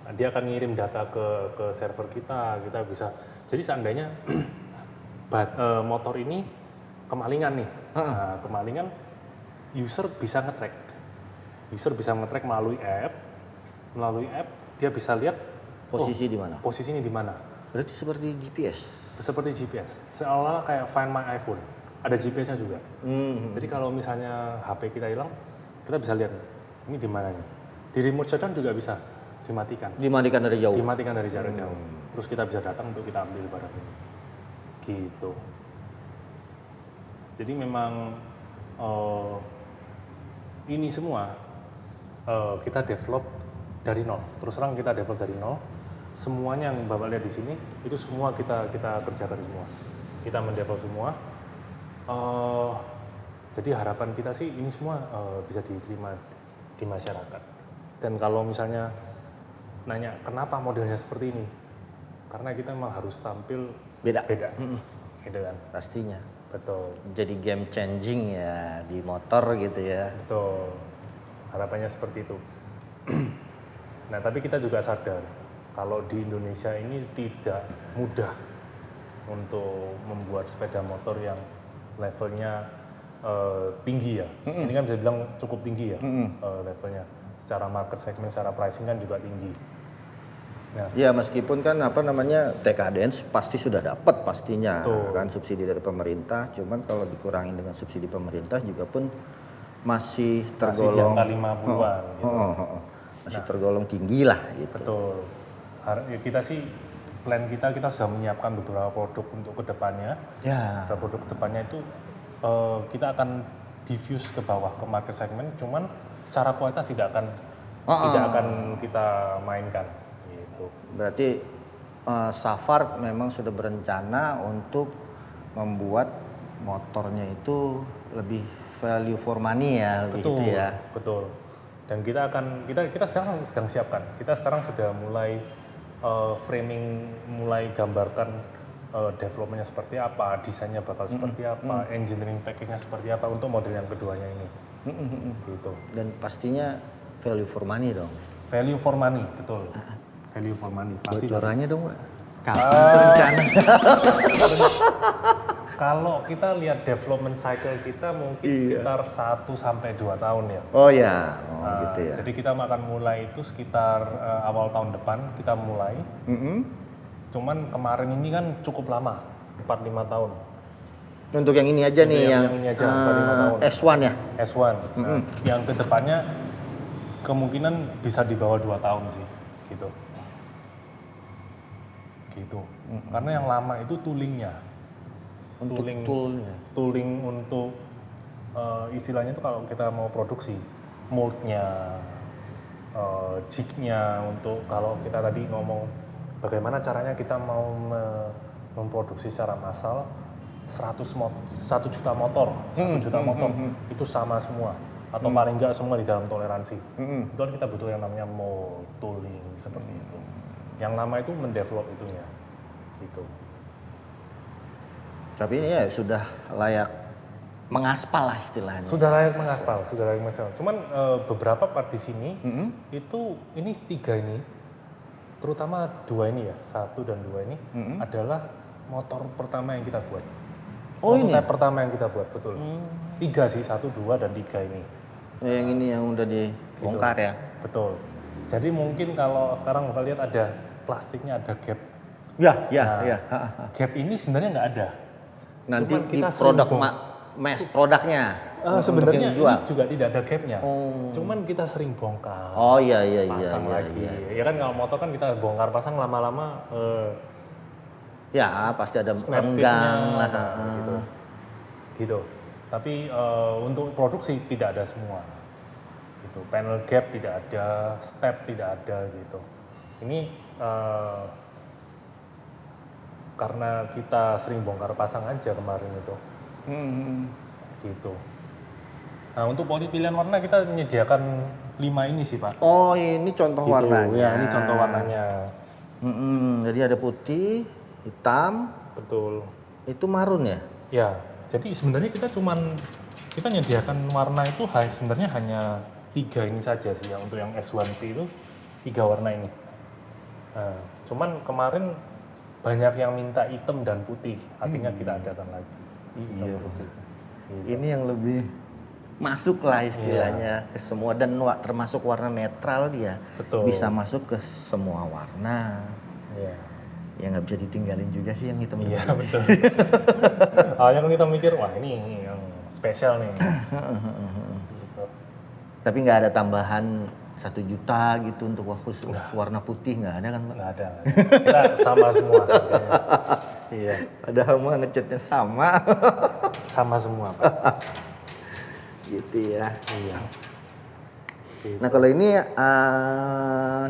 [SPEAKER 1] Nah, dia akan ngirim data ke server kita bisa. Jadi seandainya motor ini kemalingan nih, nah, kemalingan, user bisa nge-track melalui app, dia bisa lihat
[SPEAKER 2] Posisi di mana?
[SPEAKER 1] Posisinya di mana.
[SPEAKER 2] Berarti seperti GPS.
[SPEAKER 1] Seperti GPS, seolah kayak Find My iPhone, ada GPS-nya juga. Jadi kalau misalnya HP kita hilang, kita bisa lihat ini di mana nih. Di remote shutdown juga bisa dimatikan.
[SPEAKER 2] Dimatikan dari jauh.
[SPEAKER 1] Dimatikan dari jarak jauh. Terus kita bisa datang untuk kita ambil barang ini. Gitu. Jadi memang ini semua kita develop dari nol. Terus terang kita develop dari nol. Semuanya yang Bapak lihat di sini itu semua kita kerjakan semua. Kita mendevelop semua. Jadi harapan kita sih ini semua bisa diterima di masyarakat. Dan kalau misalnya nanya kenapa modelnya seperti ini, karena kita memang harus tampil
[SPEAKER 2] Beda.
[SPEAKER 1] gitu kan.
[SPEAKER 2] Pastinya.
[SPEAKER 1] Betul.
[SPEAKER 2] Jadi game changing ya di motor gitu ya.
[SPEAKER 1] Betul. Harapannya seperti itu. Nah, tapi kita juga sadar kalau di Indonesia ini tidak mudah untuk membuat sepeda motor yang levelnya tinggi ya. Ini kan bisa bilang cukup tinggi ya levelnya. Secara market segment, secara pricing kan juga tinggi. Nah,
[SPEAKER 2] Ya meskipun kan apa namanya TKDN pasti sudah dapat pastinya
[SPEAKER 1] Betul.
[SPEAKER 2] kan subsidi dari pemerintah, cuman kalau dikurangin dengan subsidi pemerintah juga pun masih tergolong
[SPEAKER 1] masih di angka 50-an gitu.
[SPEAKER 2] Masih tergolong tinggi lah gitu.
[SPEAKER 1] Betul. Ya, kita sih plan kita sudah menyiapkan beberapa produk untuk kedepannya.
[SPEAKER 2] Ya.
[SPEAKER 1] Beberapa produk kedepannya itu kita akan diffuse ke bawah ke market segment, cuman secara kualitas tidak akan kita mainkan. Gitu.
[SPEAKER 2] Berarti Safard memang sudah berencana untuk membuat motornya itu lebih value for money ya, lebih
[SPEAKER 1] Betul,
[SPEAKER 2] gitu ya.
[SPEAKER 1] betul. Dan kita sekarang sedang siapkan. Kita sekarang sudah mulai framing, mulai gambarkan developmentnya seperti apa, desainnya bakal seperti apa, engineering packagingnya seperti apa untuk model yang keduanya ini. Gitu.
[SPEAKER 2] Dan pastinya value for money dong.
[SPEAKER 1] Value for money, betul. Value for money, pasti.
[SPEAKER 2] Bocorannya dong, Pak. Kapan rencana?
[SPEAKER 1] Kalau kita lihat development cycle kita mungkin sekitar 1 sampai 2 tahun ya.
[SPEAKER 2] Oh ya, gitu ya.
[SPEAKER 1] Jadi kita akan mulai itu sekitar awal tahun depan kita mulai. Cuman kemarin ini kan cukup lama, 4-5 tahun.
[SPEAKER 2] Untuk yang ini aja nih, yang
[SPEAKER 1] ini aja, 4-5 tahun.
[SPEAKER 2] S1 ya?
[SPEAKER 1] S1. Nah, yang kedepannya kemungkinan bisa di bawah 2 tahun sih, gitu. Gitu. Karena yang lama itu toolingnya.
[SPEAKER 2] Untuk toolnya.
[SPEAKER 1] Tooling untuk istilahnya itu kalau kita mau produksi moldnya, jignya, untuk kalau kita tadi ngomong bagaimana caranya kita mau memproduksi secara massal 1 juta motor, 1 juta motor itu sama semua atau paling enggak semua di dalam toleransi. Itu kan kita butuh yang namanya mold, tooling seperti itu. Yang lama itu mendevelop itunya, gitu.
[SPEAKER 2] Tapi ini ya sudah layak mengaspal lah istilahnya.
[SPEAKER 1] Sudah layak mengaspal, sudah layak mengaspal. Cuman beberapa part di sini itu ini 3 ini, terutama 2 ini ya, 1 dan 2 ini adalah motor pertama yang kita buat.
[SPEAKER 2] Oh, ini?
[SPEAKER 1] Prototype pertama yang kita buat, betul. 3 sih, 1, 2 dan 3 ini.
[SPEAKER 2] Yang ini yang udah dibongkar ya.
[SPEAKER 1] Betul. Jadi mungkin kalau sekarang Bapak lihat ada plastiknya, ada gap.
[SPEAKER 2] Ya.
[SPEAKER 1] Gap ini sebenarnya nggak ada.
[SPEAKER 2] Nanti
[SPEAKER 1] Cuman
[SPEAKER 2] di
[SPEAKER 1] kita
[SPEAKER 2] produk
[SPEAKER 1] sering
[SPEAKER 2] mass produknya.
[SPEAKER 1] sebenarnya
[SPEAKER 2] yang dijual.
[SPEAKER 1] ini juga tidak ada gapnya. Cuman kita sering bongkar.
[SPEAKER 2] Oh iya.
[SPEAKER 1] Pasang lagi. Ya kan kalau motor kan kita bongkar pasang lama-lama
[SPEAKER 2] Ya pasti ada
[SPEAKER 1] snap
[SPEAKER 2] renggang
[SPEAKER 1] fitnya,
[SPEAKER 2] lah.
[SPEAKER 1] gitu. Tapi untuk produksi tidak ada semua. Gitu. Panel gap tidak ada, step tidak ada gitu. Ini karena kita sering bongkar pasang aja kemarin itu. Gitu. Nah, untuk poli pilihan warna kita menyediakan 5 ini sih, Pak.
[SPEAKER 2] Oh ini contoh
[SPEAKER 1] Gitu.
[SPEAKER 2] warnanya.
[SPEAKER 1] Ya, ini contoh warnanya.
[SPEAKER 2] Jadi ada putih, hitam,
[SPEAKER 1] Betul.
[SPEAKER 2] itu marun ya?
[SPEAKER 1] Ya, jadi sebenarnya kita menyediakan warna itu sebenarnya hanya 3 ini saja sih yang untuk yang S1P itu 3 warna ini. Nah, cuman kemarin banyak yang minta hitam dan putih, akhirnya kita adakan lagi. Hitam putih. Gitu.
[SPEAKER 2] Ini yang lebih masuk lah istilahnya ke semua dan termasuk warna netral dia.
[SPEAKER 1] Betul.
[SPEAKER 2] Bisa masuk ke semua warna.
[SPEAKER 1] Iya.
[SPEAKER 2] Ya nggak bisa ditinggalin juga sih yang hitam.
[SPEAKER 1] Iya, betul. Awalnya kan kita mikir, wah ini yang spesial nih. Gitu.
[SPEAKER 2] Tapi nggak ada tambahan 1 juta gitu untuk khusus warna putih, nggak ada kan Pak?
[SPEAKER 1] Nggak ada. Kita sama semua. Iya.
[SPEAKER 2] Padahal mah ngecatnya sama.
[SPEAKER 1] Sama semua, Pak.
[SPEAKER 2] Gitu ya.
[SPEAKER 1] Iya. Gitu.
[SPEAKER 2] Nah kalau ini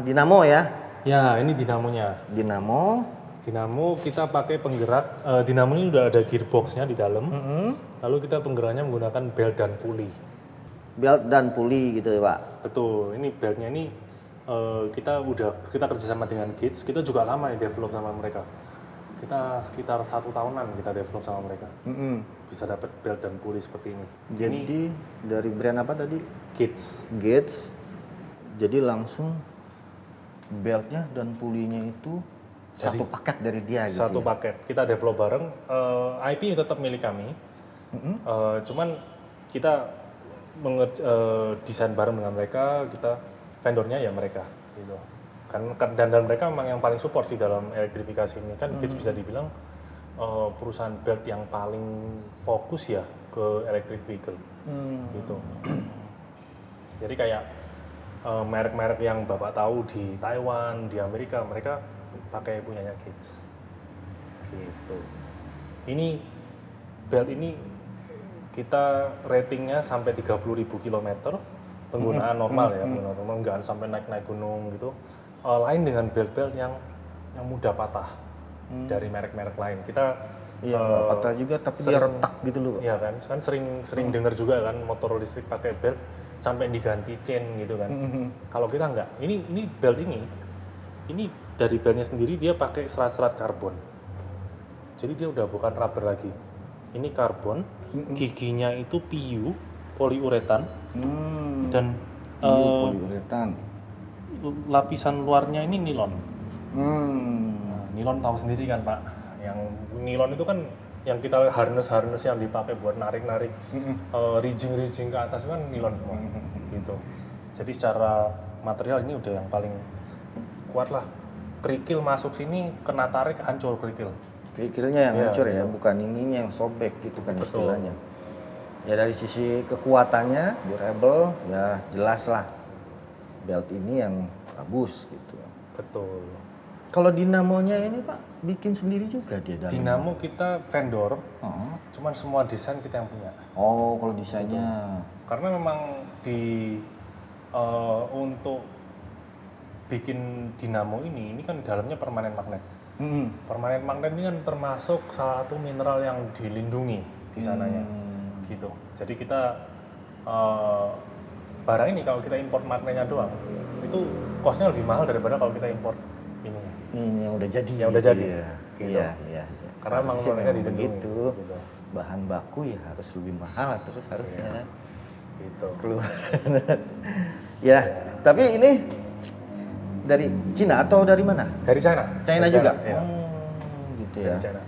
[SPEAKER 2] dinamo ya,
[SPEAKER 1] Ya, ini dinamonya.
[SPEAKER 2] dinamo.
[SPEAKER 1] Dinamo kita pakai penggerak, dinamo ini udah ada gearboxnya di dalam. Lalu kita penggeraknya menggunakan belt dan puli.
[SPEAKER 2] Belt dan puli gitu ya Pak.
[SPEAKER 1] Betul, ini beltnya ini kita kerjasama dengan Gates. Kita juga lama nih develop sama mereka. Kita sekitar 1 tahunan kita develop sama mereka. Bisa dapat belt dan puli seperti ini.
[SPEAKER 2] Jadi dari brand apa tadi?
[SPEAKER 1] Gates.
[SPEAKER 2] Gates. Jadi langsung beltnya dan pulinya itu satu paket dari dia gitu.
[SPEAKER 1] Satu paket. Kita develop bareng. IP tetap milik kami. Cuman kita desain bareng dengan mereka. Kita vendornya ya mereka. Gitu. Dan mereka memang yang paling support sih dalam elektrifikasi ini. Kan Gates bisa dibilang perusahaan belt yang paling fokus ya ke electric vehicle. Gitu. Jadi kayak merek-merek yang Bapak tahu di Taiwan, di Amerika, mereka pakai punyanya Gates. Gitu. Ini belt ini kita ratingnya sampai 30.000 km penggunaan normal ya, penggunaan normal nggak sampai naik-naik gunung gitu. Lain dengan belt-belt yang mudah patah dari merek-merek lain. Kita
[SPEAKER 2] patah juga tapi dia retak gitu loh.
[SPEAKER 1] Iya kan sering dengar juga kan motor listrik pakai belt sampai diganti chain gitu kan. Kalau kita enggak, ini belt ini dari beltnya sendiri dia pakai serat-serat karbon. Jadi dia udah bukan rubber lagi. Ini karbon, giginya itu PU, poliuretan, dan
[SPEAKER 2] Poliuretan.
[SPEAKER 1] lapisan luarnya ini nilon. Nah, nilon tahu sendiri kan Pak, yang nilon itu kan yang kita harness yang dipakai buat narik ridging ke atas kan nilon semua gitu. Jadi secara material ini udah yang paling kuat lah. Kerikil masuk sini kena tarik hancur kerikil.
[SPEAKER 2] Kerikilnya yang
[SPEAKER 1] Iya,
[SPEAKER 2] hancur ya,
[SPEAKER 1] betul.
[SPEAKER 2] bukan ininya yang sobek gitu kan
[SPEAKER 1] Betul.
[SPEAKER 2] istilahnya. Ya dari sisi kekuatannya, durable, ya jelas lah belt ini yang bagus gitu.
[SPEAKER 1] Betul.
[SPEAKER 2] Kalau dinamonya ini Pak, bikin sendiri juga dia dalam.
[SPEAKER 1] Dinamo kita vendor,
[SPEAKER 2] Oh,
[SPEAKER 1] cuman semua desain kita yang punya.
[SPEAKER 2] oh kalau desainnya.
[SPEAKER 1] Karena memang untuk bikin dinamo ini kan dalamnya permanen magnet. Permanen magnet ini kan termasuk salah satu mineral yang dilindungi di sananya, gitu. Jadi kita barang ini kalau kita import magnetnya doang, itu costnya lebih mahal daripada kalau kita import ininya.
[SPEAKER 2] Ini yang udah jadi.
[SPEAKER 1] Yang udah jadi.
[SPEAKER 2] Iya,
[SPEAKER 1] Gitu.
[SPEAKER 2] iya.
[SPEAKER 1] Karena memang
[SPEAKER 2] Harusnya
[SPEAKER 1] mereka
[SPEAKER 2] memang
[SPEAKER 1] dilindungi.
[SPEAKER 2] begitu.
[SPEAKER 1] Gitu.
[SPEAKER 2] Bahan baku ya harus lebih mahal terus harusnya
[SPEAKER 1] Gitu.
[SPEAKER 2] keluar. Ya, tapi ini dari Cina atau dari mana?
[SPEAKER 1] Dari China.
[SPEAKER 2] China
[SPEAKER 1] Dari
[SPEAKER 2] juga.
[SPEAKER 1] Ya.
[SPEAKER 2] Gitu
[SPEAKER 1] Dari
[SPEAKER 2] ya.
[SPEAKER 1] China.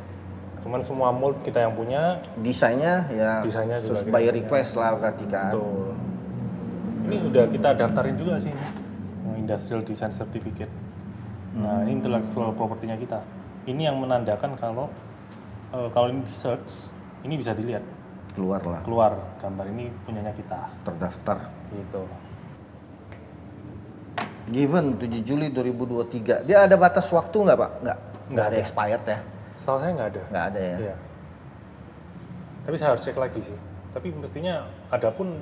[SPEAKER 1] Cuman semua mold kita yang punya.
[SPEAKER 2] Desainnya ya
[SPEAKER 1] Desainnya juga
[SPEAKER 2] sesuai
[SPEAKER 1] kita punya.
[SPEAKER 2] request lah berarti kan.
[SPEAKER 1] Betul. Ini udah kita daftarin juga sih ini, yang Industrial Design Certificate. Nah, ini intellectual property-nya kita. Ini yang menandakan kalau ini di search, ini bisa dilihat keluar gambar ini punyanya kita.
[SPEAKER 2] Terdaftar.
[SPEAKER 1] Gitu.
[SPEAKER 2] Given 7 Juli 2023. Dia ada batas waktu nggak Pak? Nggak ada expired ya?
[SPEAKER 1] Setahu saya nggak ada.
[SPEAKER 2] Nggak ada ya?
[SPEAKER 1] Iya. Tapi saya harus cek lagi sih. Tapi mestinya ada pun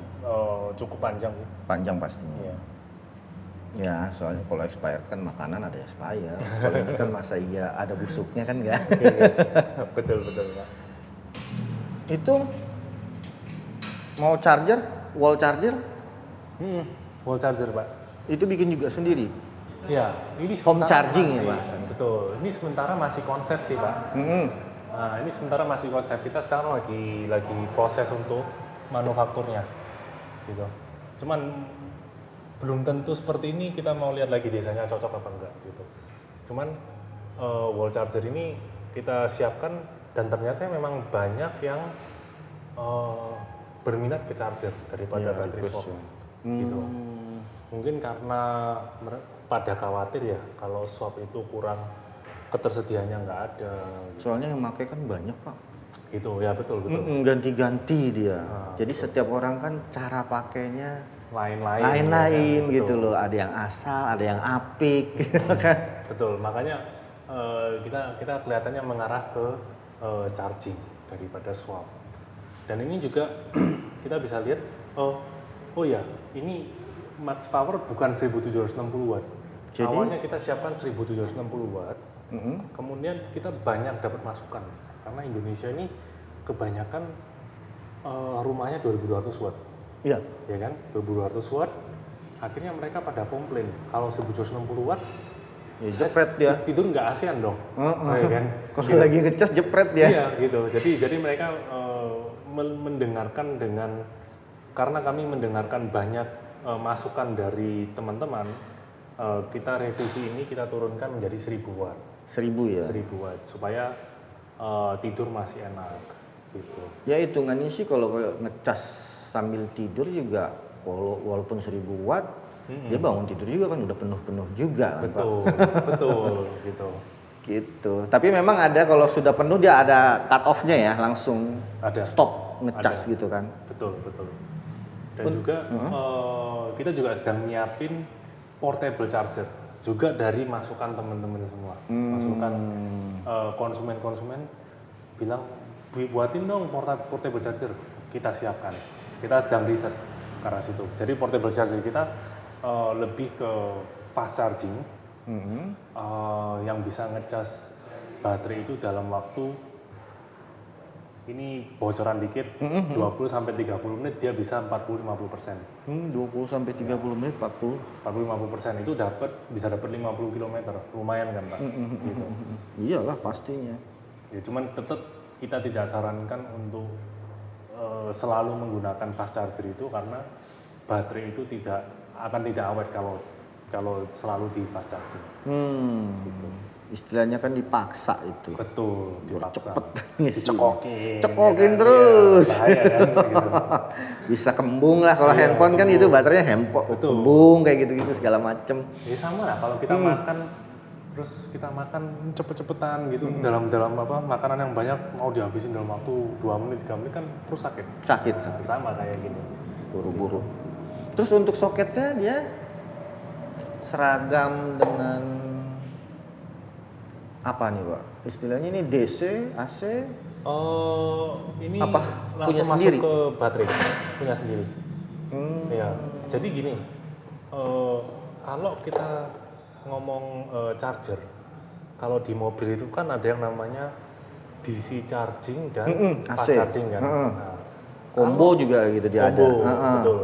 [SPEAKER 1] cukup panjang sih.
[SPEAKER 2] Panjang pastinya.
[SPEAKER 1] Iya.
[SPEAKER 2] Ya, soalnya kalau expired kan makanan ada expired. Kalau ini kan masa iya ada busuknya kan nggak?
[SPEAKER 1] betul Pak.
[SPEAKER 2] Itu mau charger, wall charger,
[SPEAKER 1] Wall charger Pak.
[SPEAKER 2] itu bikin juga sendiri.
[SPEAKER 1] Ya, ini
[SPEAKER 2] Home
[SPEAKER 1] sementara
[SPEAKER 2] charging ya,
[SPEAKER 1] masih-
[SPEAKER 2] Pak?
[SPEAKER 1] Betul. Ini sementara masih konsep sih Pak. Nah, ini sementara masih konsep. Kita sekarang lagi proses untuk manufakturnya, gitu. Cuman belum tentu seperti ini. Kita mau lihat lagi desainnya cocok apa enggak, gitu. Cuman wall charger ini kita siapkan dan ternyata memang banyak yang berminat ke charger daripada baterai swap, gitu. Mungkin karena pada khawatir ya kalau swap itu kurang ketersediaannya nggak ada.
[SPEAKER 2] Soalnya yang pakai kan banyak Pak.
[SPEAKER 1] Gitu ya, betul.
[SPEAKER 2] Ganti-ganti dia. Jadi setiap orang kan cara pakainya
[SPEAKER 1] Lain-lain
[SPEAKER 2] lain-lain
[SPEAKER 1] ya,
[SPEAKER 2] gitu
[SPEAKER 1] betul.
[SPEAKER 2] loh. Ada yang asal, ada yang apik, gitu kan.
[SPEAKER 1] Betul, makanya kita kelihatannya mengarah ke charging daripada swap. Dan ini juga kita bisa lihat, oh ya, ini max power bukan 1760 watt.
[SPEAKER 2] Jadi?
[SPEAKER 1] Awalnya kita siapkan 1760 watt. Kemudian kita banyak dapat masukan karena Indonesia ini kebanyakan rumahnya 2200 watt.
[SPEAKER 2] Iya.
[SPEAKER 1] Ya kan? 2200 watt. Akhirnya mereka pada komplain kalau 1760 watt
[SPEAKER 2] Ya, jepret dia.
[SPEAKER 1] tidur nggak ASEAN dong. Ya kan?
[SPEAKER 2] Kalau lagi ngecas jepret dia.
[SPEAKER 1] Iya gitu. Jadi mereka mendengarkan karena kami mendengarkan banyak masukan dari teman-teman, kita revisi ini kita turunkan menjadi 1000 watt.
[SPEAKER 2] 1000 ya.
[SPEAKER 1] 1000 watt supaya tidur masih enak gitu.
[SPEAKER 2] Ya hitungannya sih kalau ngecas sambil tidur juga walaupun 1000 watt, dia bangun tidur juga kan udah penuh-penuh juga.
[SPEAKER 1] Betul, betul gitu.
[SPEAKER 2] Gitu. Tapi memang ada kalau sudah penuh dia ada cut off-nya ya, langsung
[SPEAKER 1] Ada.
[SPEAKER 2] stop ngecas
[SPEAKER 1] Ada.
[SPEAKER 2] gitu kan.
[SPEAKER 1] Betul. Dan juga kita juga sedang nyiapin portable charger juga dari masukan teman-teman semua. Masukan konsumen-konsumen bilang buatin dong portable charger. Kita siapkan. Kita sedang riset ke arah situ. Jadi portable charger kita lebih ke fast charging. Yang bisa ngecas baterai itu dalam waktu ini bocoran dikit 20 sampai 30 menit dia bisa 40-50%.
[SPEAKER 2] 20 sampai 30 menit 40.
[SPEAKER 1] 40-50% itu bisa dapat 50 km. Lumayan kan, Pak? Gitu.
[SPEAKER 2] Iyalah pastinya.
[SPEAKER 1] Ya cuman tetap kita tidak sarankan untuk selalu menggunakan fast charger itu karena baterai itu akan tidak awet kalau selalu di fast charging. Gitu.
[SPEAKER 2] Istilahnya kan dipaksa itu.
[SPEAKER 1] Betul, dipaksa.
[SPEAKER 2] Cepet ngisi.
[SPEAKER 1] Cekokin.
[SPEAKER 2] Cekokin
[SPEAKER 1] ya,
[SPEAKER 2] terus.
[SPEAKER 1] Ya, bahaya kan gitu.
[SPEAKER 2] Bisa kembung lah kalau
[SPEAKER 1] Iya,
[SPEAKER 2] handphone kan
[SPEAKER 1] kembung.
[SPEAKER 2] itu baterainya handphone
[SPEAKER 1] Betul.
[SPEAKER 2] kembung kayak gitu-gitu segala macem.
[SPEAKER 1] Ya sama lah kalau kita makan terus kita makan cepet-cepetan gitu dalam makanan yang banyak mau dihabisin dalam waktu 2 menit 3 menit kan perut sakit.
[SPEAKER 2] Sakit.
[SPEAKER 1] Sama kayak gini.
[SPEAKER 2] Buru-buru. Terus untuk soketnya dia seragam dengan apa nih Pak? Istilahnya ini DC, AC?
[SPEAKER 1] Ini
[SPEAKER 2] Apa? Punya
[SPEAKER 1] langsung masuk
[SPEAKER 2] sendiri?
[SPEAKER 1] ke baterai, punya sendiri. Ya, jadi gini, kalau kita ngomong charger, kalau di mobil itu kan ada yang namanya DC charging dan fast
[SPEAKER 2] AC.
[SPEAKER 1] charging kan. Nah,
[SPEAKER 2] Combo juga gitu dia ada.
[SPEAKER 1] combo, betul.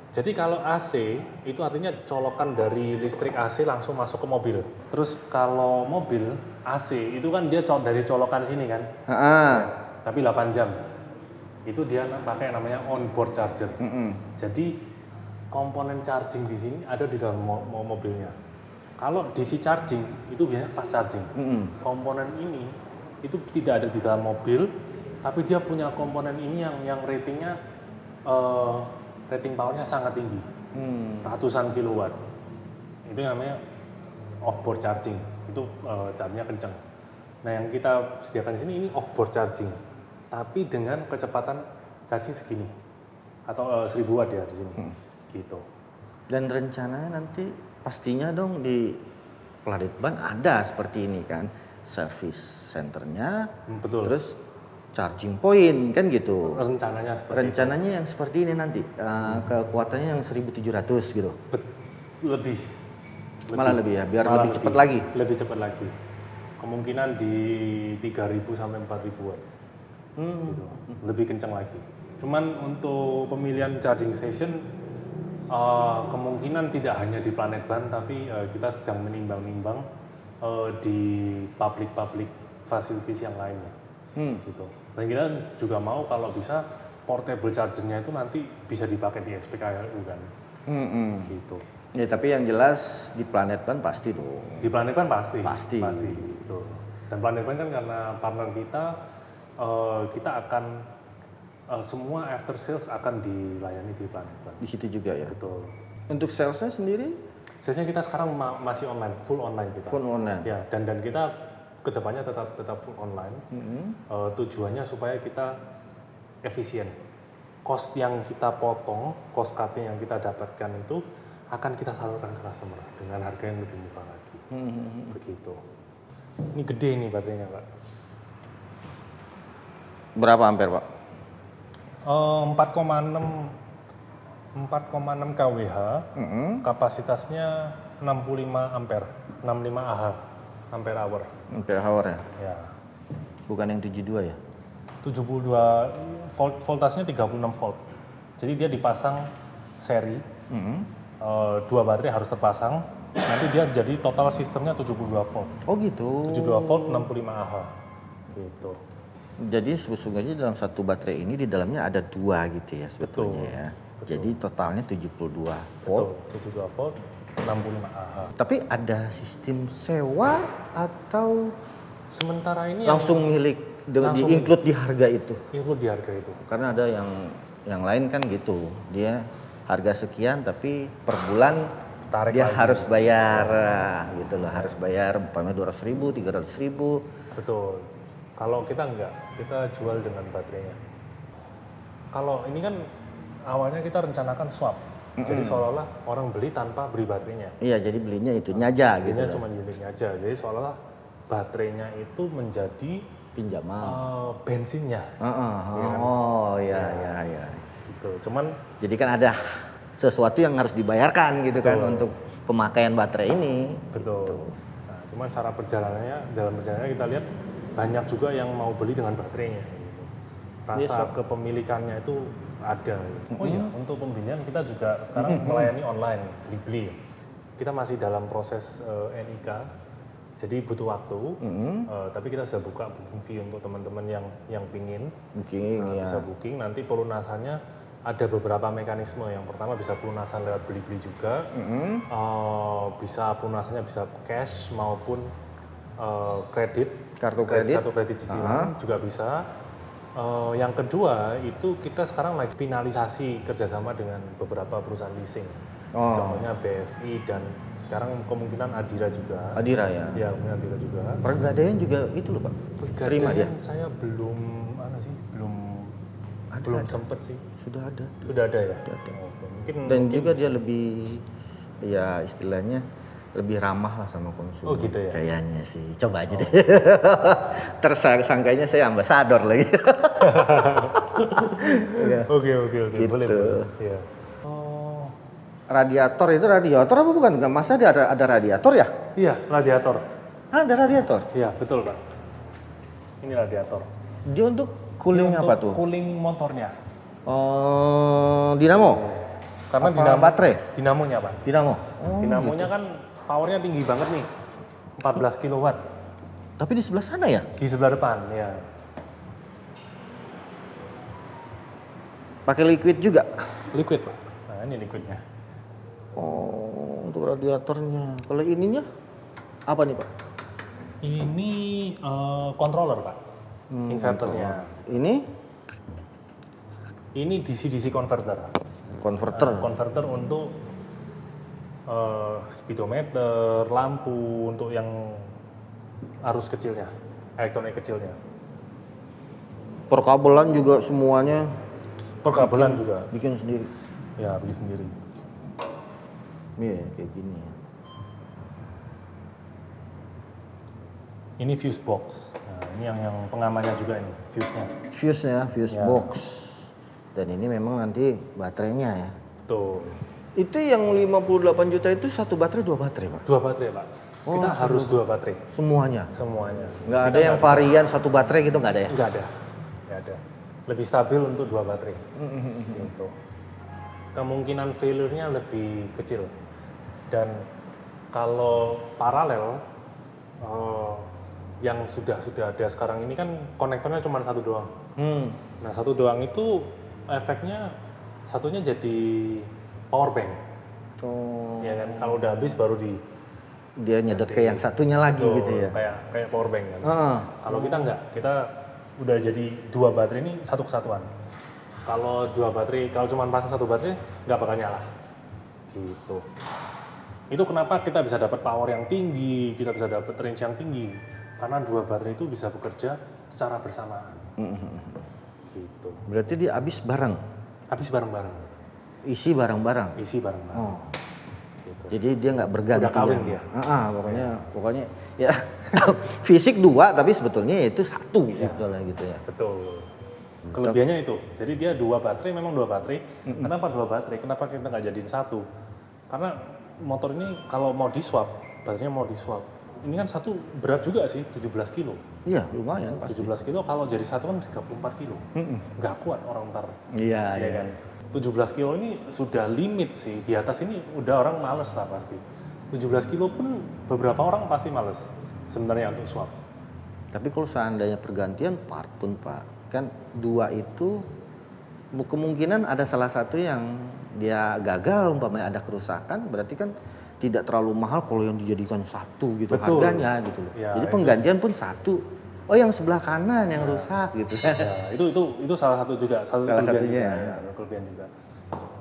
[SPEAKER 1] Jadi kalau AC itu artinya colokan dari listrik AC langsung masuk ke mobil. Terus kalau mobil AC itu kan dia dari colokan sini kan, tapi 8 jam. Itu dia pakai namanya onboard charger. Jadi komponen charging di sini ada di dalam mobilnya. Kalau DC charging itu biasanya fast charging. Komponen ini itu tidak ada di dalam mobil, tapi dia punya komponen ini yang ratingnya rating powernya sangat tinggi, ratusan kilowatt. Itu namanya off-board charging, itu charge-nya kencang. Nah yang kita sediakan di sini ini off-board charging, tapi dengan kecepatan charging segini, atau 1000 watt ya di sini, gitu.
[SPEAKER 2] Dan rencananya nanti pastinya dong di Pladetban ada seperti ini kan, service centernya,
[SPEAKER 1] Betul.
[SPEAKER 2] terus charging point kan gitu.
[SPEAKER 1] Rencananya seperti
[SPEAKER 2] Rencananya yang seperti ini nanti, kekuatannya yang 1700 gitu.
[SPEAKER 1] lebih.
[SPEAKER 2] Malah lebih ya, biar
[SPEAKER 1] Malah
[SPEAKER 2] lebih cepat lagi.
[SPEAKER 1] Lebih cepat lagi. Kemungkinan di 3000 sampai 4000 watt. Gitu. Lebih kencang lagi. Cuman untuk pemilihan charging station kemungkinan tidak hanya di Pladetban, tapi kita sedang menimbang-nimbang di public facilities yang lainnya. Gitu. Dan kita juga mau kalau bisa portable chargernya itu nanti bisa dipakai di SPKLU kan. Gitu.
[SPEAKER 2] Ya tapi yang jelas di Pladetban pasti dong.
[SPEAKER 1] Di Pladetban pasti.
[SPEAKER 2] Pasti.
[SPEAKER 1] Betul. Dan Pladetban kan karena partner kita akan semua after sales akan dilayani di Pladetban.
[SPEAKER 2] Di situ juga ya.
[SPEAKER 1] Betul.
[SPEAKER 2] Untuk salesnya sendiri?
[SPEAKER 1] Salesnya kita sekarang masih online, full online kita.
[SPEAKER 2] Full online.
[SPEAKER 1] Ya, dan kita kedepannya tetap full online. Tujuannya supaya kita efisien. Cost yang kita potong, cost cutting yang kita dapatkan itu akan kita salurkan ke customer dengan harga yang lebih murah lagi. Begitu. Ini gede nih baterainya, Pak.
[SPEAKER 2] Berapa ampere, Pak?
[SPEAKER 1] 4,6 4,6 kWh, kapasitasnya 65 ampere, 65 Ah, ampere hour.
[SPEAKER 2] Ampere hour ya?
[SPEAKER 1] Ya.
[SPEAKER 2] Bukan yang 72 ya?
[SPEAKER 1] 72 voltasenya 36 volt. Jadi dia dipasang seri. Dua baterai harus terpasang. Nanti dia jadi total sistemnya 72 volt.
[SPEAKER 2] Oh gitu.
[SPEAKER 1] 72 volt 65 Ah. Gitu.
[SPEAKER 2] Jadi sesungguhnya dalam satu baterai ini di dalamnya ada 2 gitu ya sebetulnya
[SPEAKER 1] Betul.
[SPEAKER 2] ya.
[SPEAKER 1] Betul.
[SPEAKER 2] Jadi totalnya 72
[SPEAKER 1] Betul,
[SPEAKER 2] volt.
[SPEAKER 1] 72 volt 65 Ah.
[SPEAKER 2] Tapi ada sistem sewa atau
[SPEAKER 1] Sementara ini
[SPEAKER 2] langsung milik
[SPEAKER 1] langsung
[SPEAKER 2] di-include di harga itu?
[SPEAKER 1] include di harga itu.
[SPEAKER 2] Karena ada yang lain kan gitu. Dia harga sekian tapi per bulan
[SPEAKER 1] Tarik
[SPEAKER 2] dia
[SPEAKER 1] lagi.
[SPEAKER 2] harus bayar gitu loh, harus bayar umpamanya 200.000, 300.000.
[SPEAKER 1] Betul. Kalau kita enggak, kita jual dengan baterainya. Kalau ini kan awalnya kita rencanakan swap. Jadi seolah-olah orang beli tanpa beli baterainya.
[SPEAKER 2] Iya, jadi belinya itunya aja gitu.
[SPEAKER 1] Belinya
[SPEAKER 2] loh.
[SPEAKER 1] cuma unitnya aja. Jadi seolah-olah baterainya itu menjadi
[SPEAKER 2] Pinjaman.
[SPEAKER 1] bensinnya.
[SPEAKER 2] Oh, iya, iya.
[SPEAKER 1] Gitu. Cuman
[SPEAKER 2] Jadi kan ada sesuatu yang harus dibayarkan gitu kan untuk pemakaian baterai ini.
[SPEAKER 1] betul. Nah, cuman secara dalam perjalanannya kita lihat banyak juga yang mau beli dengan baterainya. Gitu. Rasa kepemilikannya itu ada. Oh iya, untuk pembelian kita juga sekarang melayani online, beli-beli. Kita masih dalam proses NIK, jadi butuh waktu. Tapi kita sudah buka booking fee untuk teman-teman yang pingin.
[SPEAKER 2] Booking, ya.
[SPEAKER 1] Bisa booking. Nanti pelunasannya ada beberapa mekanisme. Yang pertama bisa pelunasan lewat beli-beli juga. Bisa pelunasannya bisa cash maupun kredit.
[SPEAKER 2] Kartu kredit
[SPEAKER 1] Cicilan juga bisa. Yang kedua itu kita sekarang lagi finalisasi kerjasama dengan beberapa perusahaan leasing. Contohnya BFI dan sekarang kemungkinan Adira juga.
[SPEAKER 2] Adira ya.
[SPEAKER 1] Ya, kemungkinan Adira juga.
[SPEAKER 2] Pegadaian juga itu loh Pak. Terima dia.
[SPEAKER 1] Saya belum belum sempet sih.
[SPEAKER 2] Sudah ada.
[SPEAKER 1] Sudah ada ya.
[SPEAKER 2] Ada.
[SPEAKER 1] Oke. Mungkin
[SPEAKER 2] Juga dia lebih ya istilahnya lebih ramah lah sama konsumen.
[SPEAKER 1] Oh gitu ya?
[SPEAKER 2] Kayaknya sih. Coba aja deh. Tersangkanya saya ambasador lagi.
[SPEAKER 1] Oke.
[SPEAKER 2] Gitu.
[SPEAKER 1] Boleh. Ya.
[SPEAKER 2] Radiator itu radiator apa bukan? Enggak, masa ada radiator ya?
[SPEAKER 1] Iya, radiator.
[SPEAKER 2] Ada radiator.
[SPEAKER 1] Iya, betul, Pak. Ini radiator.
[SPEAKER 2] Dia untuk cooling
[SPEAKER 1] Ini
[SPEAKER 2] apa
[SPEAKER 1] untuk
[SPEAKER 2] tuh?
[SPEAKER 1] Cooling motornya.
[SPEAKER 2] Dinamo.
[SPEAKER 1] Karena
[SPEAKER 2] Apa baterai?
[SPEAKER 1] Dinamonya, Pak.
[SPEAKER 2] Dinamo.
[SPEAKER 1] Dinamonya kan powernya tinggi banget nih. 14 kW.
[SPEAKER 2] Tapi di sebelah sana ya?
[SPEAKER 1] Di sebelah depan, ya.
[SPEAKER 2] Pakai liquid juga?
[SPEAKER 1] Liquid, Pak. Nah, ini liquidnya.
[SPEAKER 2] Oh, untuk radiatornya. Kalau ininya apa nih Pak?
[SPEAKER 1] Ini controller, Pak. Inverternya. Ini DC-DC converter. Converter untuk speedometer, lampu, untuk yang arus kecilnya, elektronik kecilnya.
[SPEAKER 2] Perkabelan juga semuanya
[SPEAKER 1] Perkabelan juga.
[SPEAKER 2] bikin sendiri.
[SPEAKER 1] Ya, bikin sendiri.
[SPEAKER 2] Iya, kayak gini.
[SPEAKER 1] Ini fuse box. Nah, ini yang pengamannya juga ini, fuse-nya.
[SPEAKER 2] Fuse-nya, fuse
[SPEAKER 1] Ya.
[SPEAKER 2] box. Dan ini memang nanti baterainya ya.
[SPEAKER 1] Tuh.
[SPEAKER 2] Itu yang 58 juta itu satu baterai, dua baterai Pak?
[SPEAKER 1] 2 baterai, Pak. Kita harus 2 baterai.
[SPEAKER 2] Semuanya?
[SPEAKER 1] Semuanya.
[SPEAKER 2] Nggak ada yang varian satu baterai gitu nggak ada ya?
[SPEAKER 1] Nggak ada. Lebih stabil untuk 2 baterai. Gitu. Kemungkinan failure-nya lebih kecil. Dan kalau paralel, yang sudah ada sekarang ini kan konektornya cuma satu doang. Nah, satu doang itu efeknya satunya jadi power bank.
[SPEAKER 2] Tuh.
[SPEAKER 1] Ya kan, kalau udah habis baru
[SPEAKER 2] Dia nyedot ke yang satunya lagi
[SPEAKER 1] Tuh,
[SPEAKER 2] gitu ya?
[SPEAKER 1] kayak power bank kan. Kalau kita enggak, kita udah jadi 2 baterai ini satu kesatuan. Kalau 2 baterai, kalau cuma pasang 1 baterai nggak bakal nyala. Gitu. Itu kenapa kita bisa dapat power yang tinggi, kita bisa dapat range yang tinggi. Karena 2 baterai itu bisa bekerja secara bersamaan. Gitu.
[SPEAKER 2] Berarti dia habis bareng?
[SPEAKER 1] Habis bareng-bareng.
[SPEAKER 2] Isi bareng-bareng?
[SPEAKER 1] Isi bareng-bareng.
[SPEAKER 2] Oh.
[SPEAKER 1] Gitu.
[SPEAKER 2] Jadi dia nggak bergantian?
[SPEAKER 1] Udah kawin dia.
[SPEAKER 2] Pokoknya ya fisik 2 tapi sebetulnya itu 1 sebetulnya gitu ya?
[SPEAKER 1] Betul. Kelebihannya itu. Jadi dia 2 baterai, memang 2 baterai. Kenapa 2 baterai? Kenapa kita nggak jadiin 1? Karena motor ini kalau mau di swap, baterainya mau di swap. Ini kan satu berat juga sih, 17 kilo.
[SPEAKER 2] Iya, lumayan pasti.
[SPEAKER 1] 17 kilo kalau jadi satu kan 34 kilo. Nggak kuat orang ntar.
[SPEAKER 2] Iya,
[SPEAKER 1] Ya kan? 17 kilo ini sudah limit sih. Di atas ini udah orang males lah pasti. 17 kilo pun beberapa orang pasti males sebenarnya untuk swap.
[SPEAKER 2] Tapi kalau seandainya pergantian part pun Pak, kan 2 itu kemungkinan ada salah satu yang dia gagal, umpamanya ada kerusakan, berarti kan tidak terlalu mahal kalau yang dijadikan 1 gitu.
[SPEAKER 1] Betul.
[SPEAKER 2] Harganya gitu loh.
[SPEAKER 1] Ya,
[SPEAKER 2] Jadi
[SPEAKER 1] itu.
[SPEAKER 2] penggantian pun 1. Oh, yang sebelah kanan yang rusak gitu.
[SPEAKER 1] Ya, itu salah satu juga,
[SPEAKER 2] Salah
[SPEAKER 1] kelebihan
[SPEAKER 2] satunya.
[SPEAKER 1] juga, ya, kelebihan juga.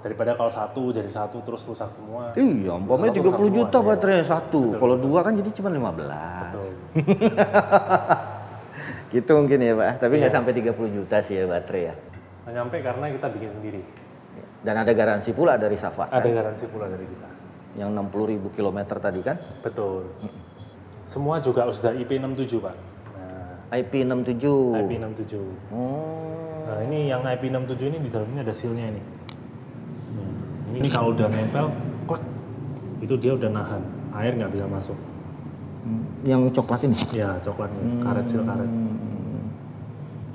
[SPEAKER 1] Daripada kalau 1 jadi 1 terus rusak semua.
[SPEAKER 2] Iya, umpamanya
[SPEAKER 1] Satu
[SPEAKER 2] 30
[SPEAKER 1] rusak
[SPEAKER 2] juta
[SPEAKER 1] semua,
[SPEAKER 2] baterainya 1.
[SPEAKER 1] Betul,
[SPEAKER 2] Kalau
[SPEAKER 1] betul.
[SPEAKER 2] 2 kan jadi cuma 15.
[SPEAKER 1] Betul.
[SPEAKER 2] Gitu mungkin ya Pak. Tapi nggak
[SPEAKER 1] Iya.
[SPEAKER 2] sampai 30 juta sih ya baterai ya.
[SPEAKER 1] Nggak nyampe karena kita bikin sendiri.
[SPEAKER 2] Dan ada garansi pula dari Safat
[SPEAKER 1] Ada
[SPEAKER 2] kan?
[SPEAKER 1] garansi pula dari kita.
[SPEAKER 2] Yang 60.000 kilometer tadi kan?
[SPEAKER 1] Betul. Semua juga sudah IP67 Pak. Nah,
[SPEAKER 2] IP67.
[SPEAKER 1] IP67.
[SPEAKER 2] Oh.
[SPEAKER 1] Nah ini yang IP67 ini di dalamnya ada sealnya ini. Ini kalau udah nempel, klek, itu dia udah nahan, air nggak bisa masuk.
[SPEAKER 2] Yang coklat ini?
[SPEAKER 1] Ya coklatnya, karet seal karet.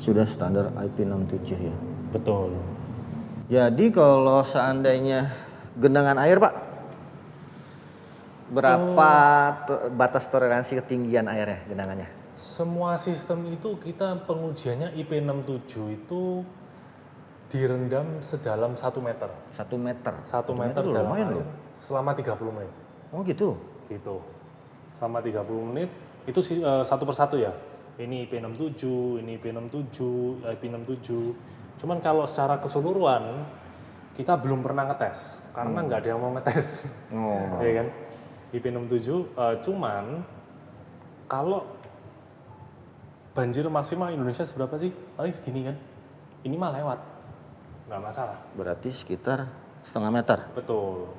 [SPEAKER 2] Sudah standar IP67 ya.
[SPEAKER 1] Betul.
[SPEAKER 2] Jadi kalau seandainya genangan air Pak, berapa batas toleransi ketinggian airnya genangannya?
[SPEAKER 1] Semua sistem itu kita pengujiannya IP67 itu direndam sedalam 1 meter.
[SPEAKER 2] 1 meter.
[SPEAKER 1] 1 meter
[SPEAKER 2] itu
[SPEAKER 1] dalam
[SPEAKER 2] lumayan
[SPEAKER 1] air
[SPEAKER 2] loh.
[SPEAKER 1] selama 30 menit.
[SPEAKER 2] Oh gitu.
[SPEAKER 1] Gitu. Selama 30 menit itu satu persatu ya. Ini IP67, ini IP67, IP67. Cuman kalau secara keseluruhan kita belum pernah ngetes karena nggak ada yang mau ngetes.
[SPEAKER 2] Oh.
[SPEAKER 1] Ya kan? IP67 cuman kalau banjir maksimal Indonesia seberapa sih? Paling segini kan. Ini mah lewat. Nggak masalah.
[SPEAKER 2] Berarti sekitar setengah meter.
[SPEAKER 1] Betul.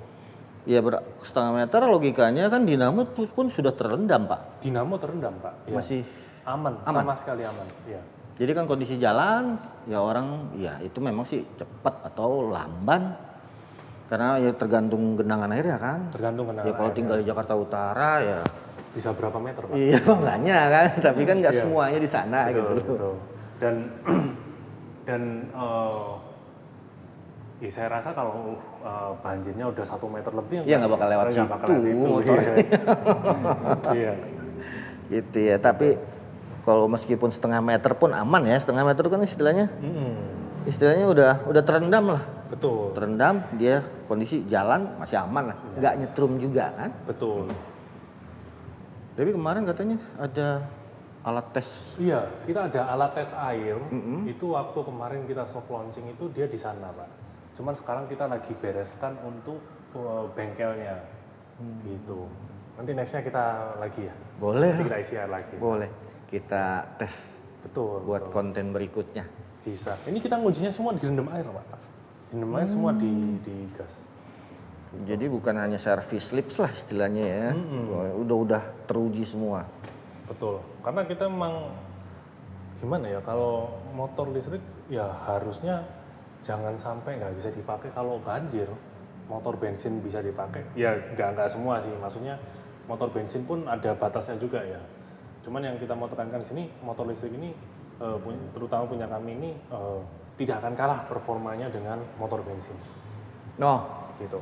[SPEAKER 2] Ya setengah meter logikanya kan dinamo pun sudah terendam Pak.
[SPEAKER 1] Dinamo terendam, Pak. Ya.
[SPEAKER 2] Masih.
[SPEAKER 1] Aman, sama sekali aman. Ya.
[SPEAKER 2] Jadi kan kondisi jalan ya orang ya itu memang sih cepat atau lamban. Karena ya tergantung genangan air ya kan.
[SPEAKER 1] Tergantung
[SPEAKER 2] Ya
[SPEAKER 1] kendaraan.
[SPEAKER 2] kalau tinggal di Jakarta Utara ya
[SPEAKER 1] Bisa berapa meter, Pak?
[SPEAKER 2] iya makanya kan, tapi kan nggak
[SPEAKER 1] Iya.
[SPEAKER 2] semuanya di sana
[SPEAKER 1] Betul,
[SPEAKER 2] gitu loh.
[SPEAKER 1] betul. Dan ya saya rasa kalau banjirnya udah 1 meter lebih
[SPEAKER 2] Ya nggak bakal lewat
[SPEAKER 1] nggak bakal
[SPEAKER 2] situ
[SPEAKER 1] lewat situ,
[SPEAKER 2] motornya.
[SPEAKER 1] Iya.
[SPEAKER 2] Gitu ya, tapi kalau meskipun setengah meter pun aman ya, setengah meter kan istilahnya udah terendam lah.
[SPEAKER 1] Betul,
[SPEAKER 2] Terendam dia kondisi jalan masih aman lah, nggak nyetrum juga kan.
[SPEAKER 1] betul.
[SPEAKER 2] Tapi kemarin katanya ada alat tes.
[SPEAKER 1] Iya, kita ada alat tes air. Itu waktu kemarin kita soft launching itu dia di sana, Pak. Cuman sekarang kita lagi bereskan untuk bengkelnya, gitu. Nanti nextnya kita lagi ya.
[SPEAKER 2] Boleh
[SPEAKER 1] Nanti
[SPEAKER 2] lah.
[SPEAKER 1] kita isi air lagi.
[SPEAKER 2] Boleh kita tes
[SPEAKER 1] Betul.
[SPEAKER 2] buat
[SPEAKER 1] betul.
[SPEAKER 2] konten berikutnya.
[SPEAKER 1] Bisa. Ini kita ngujinya semua direndam air, Pak. Direndam air semua di gas.
[SPEAKER 2] Jadi bukan hanya service lips lah istilahnya ya. Udah teruji semua.
[SPEAKER 1] Betul. Karena kita memang gimana ya, kalau motor listrik ya harusnya jangan sampai nggak bisa dipakai kalau banjir. Motor bensin bisa dipakai. Ya nggak semua sih. Maksudnya motor bensin pun ada batasnya juga ya. Cuman yang kita mau tekankan di sini, motor listrik ini terutama punya kami ini tidak akan kalah performanya dengan motor bensin.
[SPEAKER 2] Oh,
[SPEAKER 1] Gitu.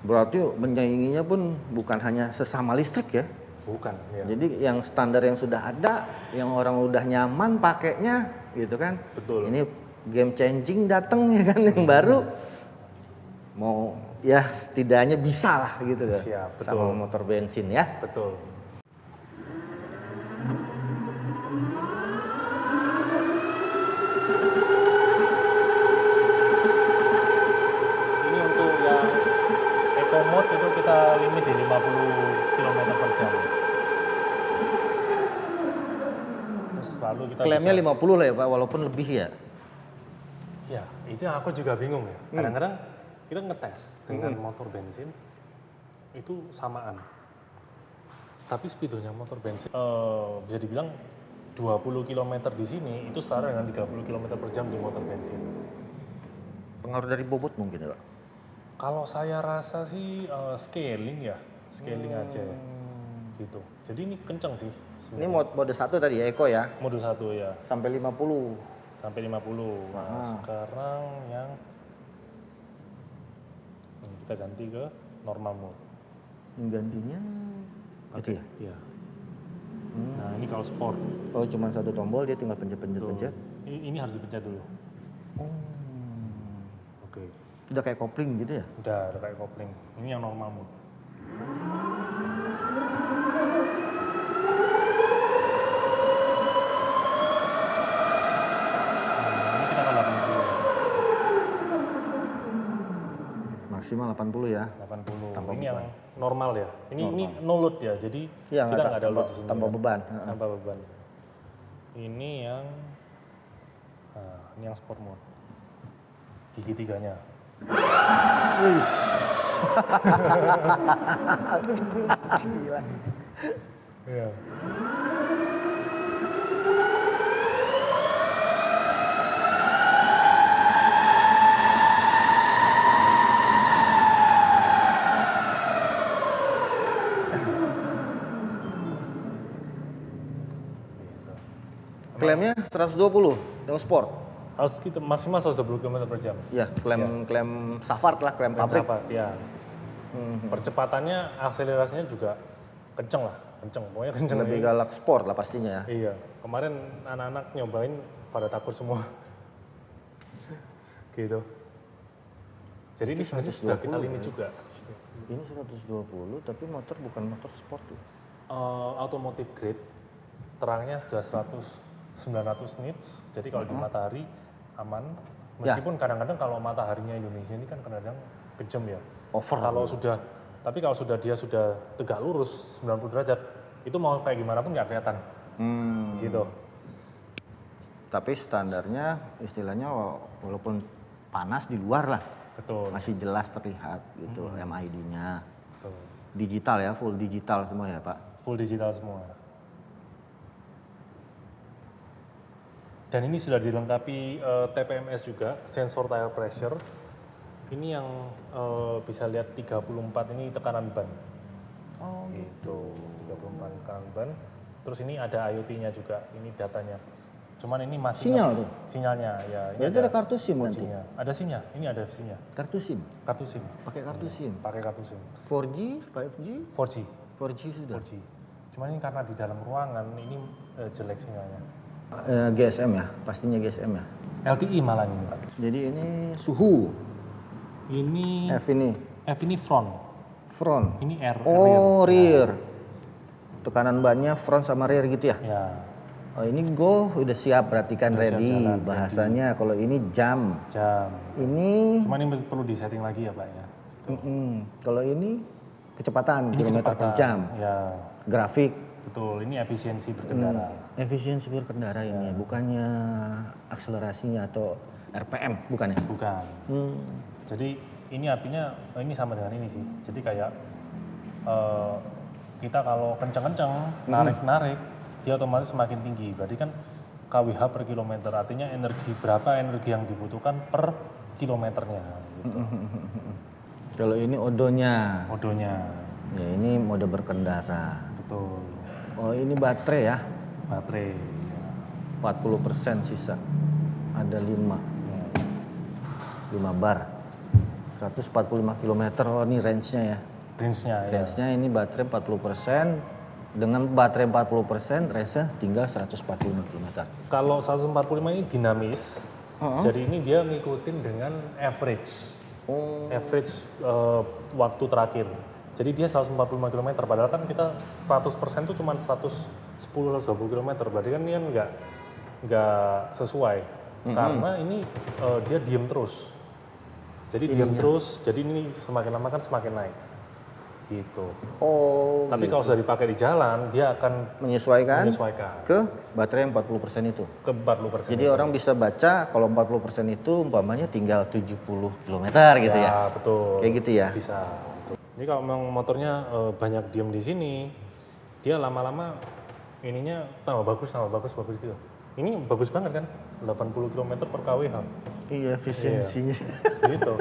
[SPEAKER 2] berarti menyainginya pun bukan hanya sesama listrik ya.
[SPEAKER 1] Bukan, ya.
[SPEAKER 2] Jadi yang standar yang sudah ada, yang orang udah nyaman pakainya gitu kan.
[SPEAKER 1] Betul.
[SPEAKER 2] Ini game changing datang ya kan yang baru. Mau ya setidaknya bisa lah gitu kan.
[SPEAKER 1] Siap, betul.
[SPEAKER 2] Sama motor bensin ya.
[SPEAKER 1] Betul. Ini untuk yang eco mode itu kita limit di 50 km per jam. Terus lalu kita
[SPEAKER 2] Klaimnya
[SPEAKER 1] bisa,
[SPEAKER 2] 50 lah ya Pak, walaupun lebih ya.
[SPEAKER 1] ya itu yang aku juga bingung ya. Kadang-kadang kita ngetes dengan motor bensin itu samaan. Tapi speedonya motor bensin bisa dibilang 20 km di sini itu setara dengan 30 km per jam di motor bensin.
[SPEAKER 2] Pengaruh dari bobot mungkin ya, Pak?
[SPEAKER 1] Kalau saya rasa sih scaling ya, scaling aja ya. Gitu. Jadi ini kenceng sih.
[SPEAKER 2] Ini mode 1 tadi ya, Eco ya?
[SPEAKER 1] Mode 1 ya,
[SPEAKER 2] Sampai 50.
[SPEAKER 1] sampai 50. Nah, sekarang yang kita ganti ke normal mode.
[SPEAKER 2] Ini gantinya gitu ya?
[SPEAKER 1] Iya. Nah, ini kalau sport.
[SPEAKER 2] Oh, cuma satu tombol, dia tinggal pencet.
[SPEAKER 1] Ini harus dipencet dulu.
[SPEAKER 2] Oh.
[SPEAKER 1] Oke.
[SPEAKER 2] Udah kayak kopling gitu ya?
[SPEAKER 1] Udah kayak kopling. Ini yang normal mode. Ini kita ke 80.
[SPEAKER 2] Maksimal 80 ya?
[SPEAKER 1] 80.
[SPEAKER 2] Tanpa
[SPEAKER 1] Ini
[SPEAKER 2] beban.
[SPEAKER 1] yang normal ya. Ini no load ya. Jadi
[SPEAKER 2] Iya,
[SPEAKER 1] kita nggak ada load di sini.
[SPEAKER 2] tanpa
[SPEAKER 1] ya.
[SPEAKER 2] beban.
[SPEAKER 1] Tanpa beban. Ini yang ini yang sport mode. Gigi tiganya.
[SPEAKER 2] Gila.
[SPEAKER 1] Iya.
[SPEAKER 2] Klaimnya 120 yang sport.
[SPEAKER 1] Harus kita maksimal 120 km per jam.
[SPEAKER 2] Iya, klaim Safart lah, klaim pabrik.
[SPEAKER 1] Apa? Ya. Percepatannya, akselerasinya juga kenceng lah, pokoknya kenceng.
[SPEAKER 2] Lebih galak sport lah pastinya ya.
[SPEAKER 1] Iya, kemarin anak-anak nyobain pada takut semua. Gitu. Jadi ini sebenarnya sudah kita limit juga.
[SPEAKER 2] Ini 120 tapi motor bukan motor sport tuh.
[SPEAKER 1] Automotive grade, terangnya sudah 900 nits, jadi kalau di matahari aman. Meskipun kadang-kadang kalau mataharinya Indonesia ini kan kadang-kadang kejam ya.
[SPEAKER 2] Over.
[SPEAKER 1] Tapi kalau dia sudah tegak lurus 90 derajat, itu mau kayak gimana pun nggak kelihatan. Gitu.
[SPEAKER 2] Tapi standarnya istilahnya walaupun panas di luar lah,
[SPEAKER 1] Betul.
[SPEAKER 2] masih jelas terlihat gitu MID-nya.
[SPEAKER 1] Betul.
[SPEAKER 2] Digital ya, full digital semua ya Pak.
[SPEAKER 1] Full digital semua. Dan ini sudah dilengkapi TPMS juga, sensor tire pressure. Ini yang bisa lihat 34 ini tekanan ban.
[SPEAKER 2] Oh
[SPEAKER 1] Gitu. 34 tekanan ban. Terus ini ada IoT-nya juga, ini datanya. Cuman ini masih
[SPEAKER 2] Sinyal tuh?
[SPEAKER 1] Sinyalnya ya. Ini
[SPEAKER 2] Berarti ada kartu SIM nanti?
[SPEAKER 1] kuncinya. Ada SIM-nya, ini ada SIM-nya.
[SPEAKER 2] Kartu SIM?
[SPEAKER 1] Kartu SIM.
[SPEAKER 2] Pakai kartu SIM?
[SPEAKER 1] Pakai kartu SIM.
[SPEAKER 2] 4G, 5G?
[SPEAKER 1] 4G.
[SPEAKER 2] 4G sudah?
[SPEAKER 1] 4G. Cuman ini karena di dalam ruangan, ini jelek sinyalnya.
[SPEAKER 2] GSM ya? Pastinya GSM ya?
[SPEAKER 1] LTE malah ini Pak.
[SPEAKER 2] Jadi ini suhu?
[SPEAKER 1] Ini
[SPEAKER 2] F ini
[SPEAKER 1] front.
[SPEAKER 2] front?
[SPEAKER 1] Ini rear.
[SPEAKER 2] Oh rear. Tekanan bannya front sama rear gitu ya?
[SPEAKER 1] Ya.
[SPEAKER 2] Oh ini go udah siap berarti kan
[SPEAKER 1] Udah siap
[SPEAKER 2] ready
[SPEAKER 1] jalan,
[SPEAKER 2] bahasanya. Kalau ini jam.
[SPEAKER 1] Jam.
[SPEAKER 2] Ini
[SPEAKER 1] Cuman ini perlu disetting lagi ya Pak ya.
[SPEAKER 2] kalau ini kecepatan
[SPEAKER 1] Ini
[SPEAKER 2] kilometer per jam.
[SPEAKER 1] Ya.
[SPEAKER 2] Grafik
[SPEAKER 1] Betul, ini efisiensi berkendara.
[SPEAKER 2] efisiensi berkendara ini ya, bukannya akselerasinya atau RPM bukan ya?
[SPEAKER 1] Bukan. Jadi ini artinya ini sama dengan ini sih. Jadi kayak kita kalau kencang-kencang narik-narik, dia otomatis semakin tinggi. Berarti kan kWh per kilometer, artinya berapa energi yang dibutuhkan per kilometernya. Gitu.
[SPEAKER 2] Kalau ini odonya,
[SPEAKER 1] Odonya,
[SPEAKER 2] ya ini mode berkendara.
[SPEAKER 1] betul.
[SPEAKER 2] Oh ini baterai ya,
[SPEAKER 1] Baterai.
[SPEAKER 2] 40% sisa. Ada 5 bar. 145 km, oh ini range-nya ya.
[SPEAKER 1] Range-nya ya.
[SPEAKER 2] Range-nya ini baterai 40%, dengan baterai 40% range-nya tinggal 145 km.
[SPEAKER 1] Kalau 145 ini dinamis, jadi ini dia ngikutin dengan average. Average waktu terakhir. Jadi dia 145 km, padahal kan kita 100% itu cuma 110-120 km, berarti kan ini kan nggak sesuai. Karena ini dia diem terus. Jadi diem terus, jadi ini semakin lama kan semakin naik. Gitu.
[SPEAKER 2] Oh,
[SPEAKER 1] Tapi kalau sudah dipakai di jalan, dia akan
[SPEAKER 2] menyesuaikan
[SPEAKER 1] menyesuaikan
[SPEAKER 2] ke baterai yang 40% itu.
[SPEAKER 1] ke 40%.
[SPEAKER 2] Jadi orang bisa baca kalau 40% itu umpamanya tinggal 70 km gitu ya.
[SPEAKER 1] Betul.
[SPEAKER 2] Kayak gitu ya.
[SPEAKER 1] Bisa. Jadi kalau memang motornya banyak diem di sini, dia lama-lama ininya tambah bagus gitu. Ini bagus banget kan, 80 km per kWh.
[SPEAKER 2] Iya, efisiensinya.
[SPEAKER 1] Gitu.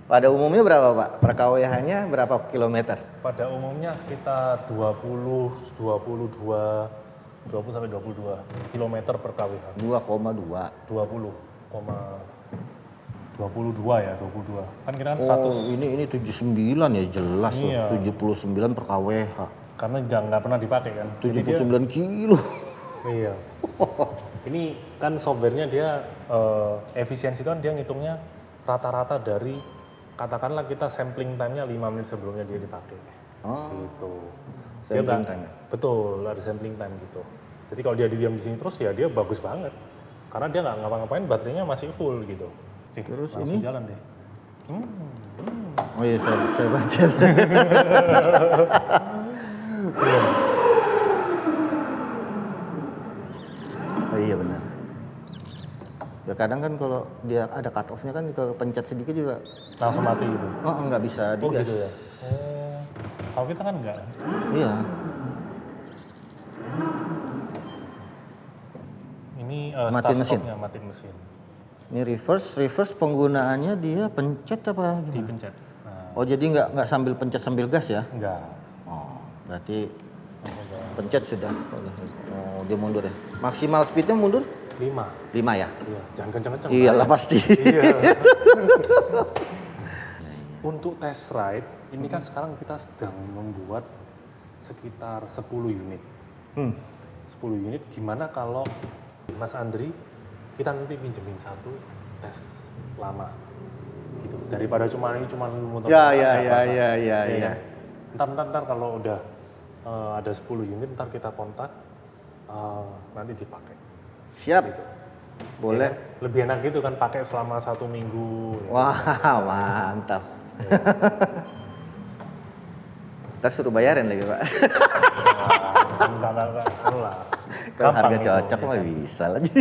[SPEAKER 2] Pada umumnya berapa Pak? Per kWh-nya berapa kilometer?
[SPEAKER 1] Pada umumnya sekitar 20 sampai 22 km per kWh.
[SPEAKER 2] 2,2.
[SPEAKER 1] 22 ya, 22. Kan kita kan 100.
[SPEAKER 2] Oh, ini 79 ya jelas
[SPEAKER 1] Iya.
[SPEAKER 2] loh. 79 per kWh.
[SPEAKER 1] Karena nggak pernah dipakai kan. Jadi
[SPEAKER 2] 79 kilo.
[SPEAKER 1] iya. Ini kan softwarenya dia efisiensi itu kan dia ngitungnya rata-rata dari katakanlah kita sampling time-nya 5 menit sebelumnya dia dipakai.
[SPEAKER 2] Oh,
[SPEAKER 1] Gitu.
[SPEAKER 2] sampling
[SPEAKER 1] nggak-
[SPEAKER 2] time.
[SPEAKER 1] Betul, ada sampling time gitu. Jadi kalau dia diam di sini terus ya dia bagus banget. Karena dia nggak ngapa-ngapain, baterainya masih full gitu.
[SPEAKER 2] Terus
[SPEAKER 1] langsung
[SPEAKER 2] ini?
[SPEAKER 1] jalan deh.
[SPEAKER 2] Oh iya, saya baca. Oh iya benar. Ya kadang kan kalau dia ada cut off-nya kan ke pencet sedikit juga.
[SPEAKER 1] Langsung mati gitu.
[SPEAKER 2] Oh, nggak bisa
[SPEAKER 1] Oh
[SPEAKER 2] digas.
[SPEAKER 1] gitu ya. Oh. Kalau kita kan enggak.
[SPEAKER 2] Iya.
[SPEAKER 1] Ini
[SPEAKER 2] Matiin
[SPEAKER 1] start
[SPEAKER 2] mesin.
[SPEAKER 1] stopnya matiin mesin.
[SPEAKER 2] Ini reverse penggunaannya dia pencet apa gimana?
[SPEAKER 1] Dipencet. Nah,
[SPEAKER 2] Oh jadi nggak sambil pencet sambil gas ya?
[SPEAKER 1] enggak.
[SPEAKER 2] Oh berarti
[SPEAKER 1] Enggak.
[SPEAKER 2] pencet sudah. Oh dia mundur ya. Maksimal speednya mundur
[SPEAKER 1] 5.
[SPEAKER 2] 5 ya?
[SPEAKER 1] Iya, jangan kenceng-kenceng.
[SPEAKER 2] Iyalah pasti.
[SPEAKER 1] Iya. Untuk test ride, ini kan sekarang kita sedang membuat sekitar 10 unit. 10 unit, gimana kalau Mas Andri, kita nanti pinjemin satu tes lama. Gitu. Daripada cuma motor.
[SPEAKER 2] Ya,
[SPEAKER 1] nggak
[SPEAKER 2] ya,
[SPEAKER 1] masalah.
[SPEAKER 2] ya, ya,
[SPEAKER 1] Iya
[SPEAKER 2] ya.
[SPEAKER 1] kan? Ntar kalau udah ada 10 unit, ntar kita kontak, nanti dipakai.
[SPEAKER 2] Siap.
[SPEAKER 1] Gitu.
[SPEAKER 2] Boleh.
[SPEAKER 1] Ya, lebih enak gitu kan, pakai selama 1 minggu. Ya.
[SPEAKER 2] Wah mantap. Ntar suruh bayarin lagi Pak.
[SPEAKER 1] Enggak, anu lah.
[SPEAKER 2] Kalau
[SPEAKER 1] Gampang
[SPEAKER 2] harga
[SPEAKER 1] itu,
[SPEAKER 2] cocok
[SPEAKER 1] ya
[SPEAKER 2] mah
[SPEAKER 1] kan?
[SPEAKER 2] bisa lagi.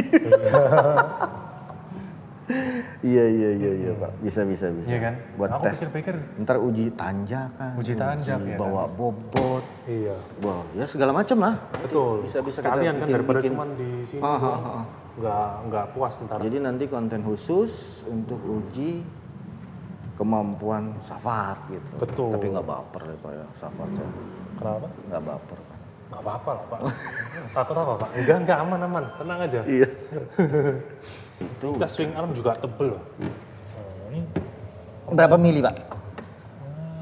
[SPEAKER 2] Iya Pak. Bisa.
[SPEAKER 1] Iya kan?
[SPEAKER 2] Buat
[SPEAKER 1] Aku
[SPEAKER 2] tes.
[SPEAKER 1] pikir-pikir,
[SPEAKER 2] Ntar uji tanjakan.
[SPEAKER 1] Uji tanjak, ya
[SPEAKER 2] bawa bobot.
[SPEAKER 1] iya,
[SPEAKER 2] Wah ya segala macam lah.
[SPEAKER 1] betul.
[SPEAKER 2] Bisa
[SPEAKER 1] Sekalian
[SPEAKER 2] kita
[SPEAKER 1] kan daripada
[SPEAKER 2] bikin.
[SPEAKER 1] cuman di sini
[SPEAKER 2] Ah,
[SPEAKER 1] doang.
[SPEAKER 2] ah, ah.
[SPEAKER 1] Nggak puas ntar.
[SPEAKER 2] Jadi nanti konten khusus untuk uji kemampuan Safari gitu.
[SPEAKER 1] Betul.
[SPEAKER 2] Tapi nggak baper ya Pak ya Safari.
[SPEAKER 1] Kenapa?
[SPEAKER 2] Nggak baper Pak.
[SPEAKER 1] Nggak apa-apa lah Pak. Takut apa Pak? Enggak aman. Tenang aja.
[SPEAKER 2] Iya. Itu
[SPEAKER 1] Kita swing arm juga tebel loh. Ini,
[SPEAKER 2] berapa mili Pak?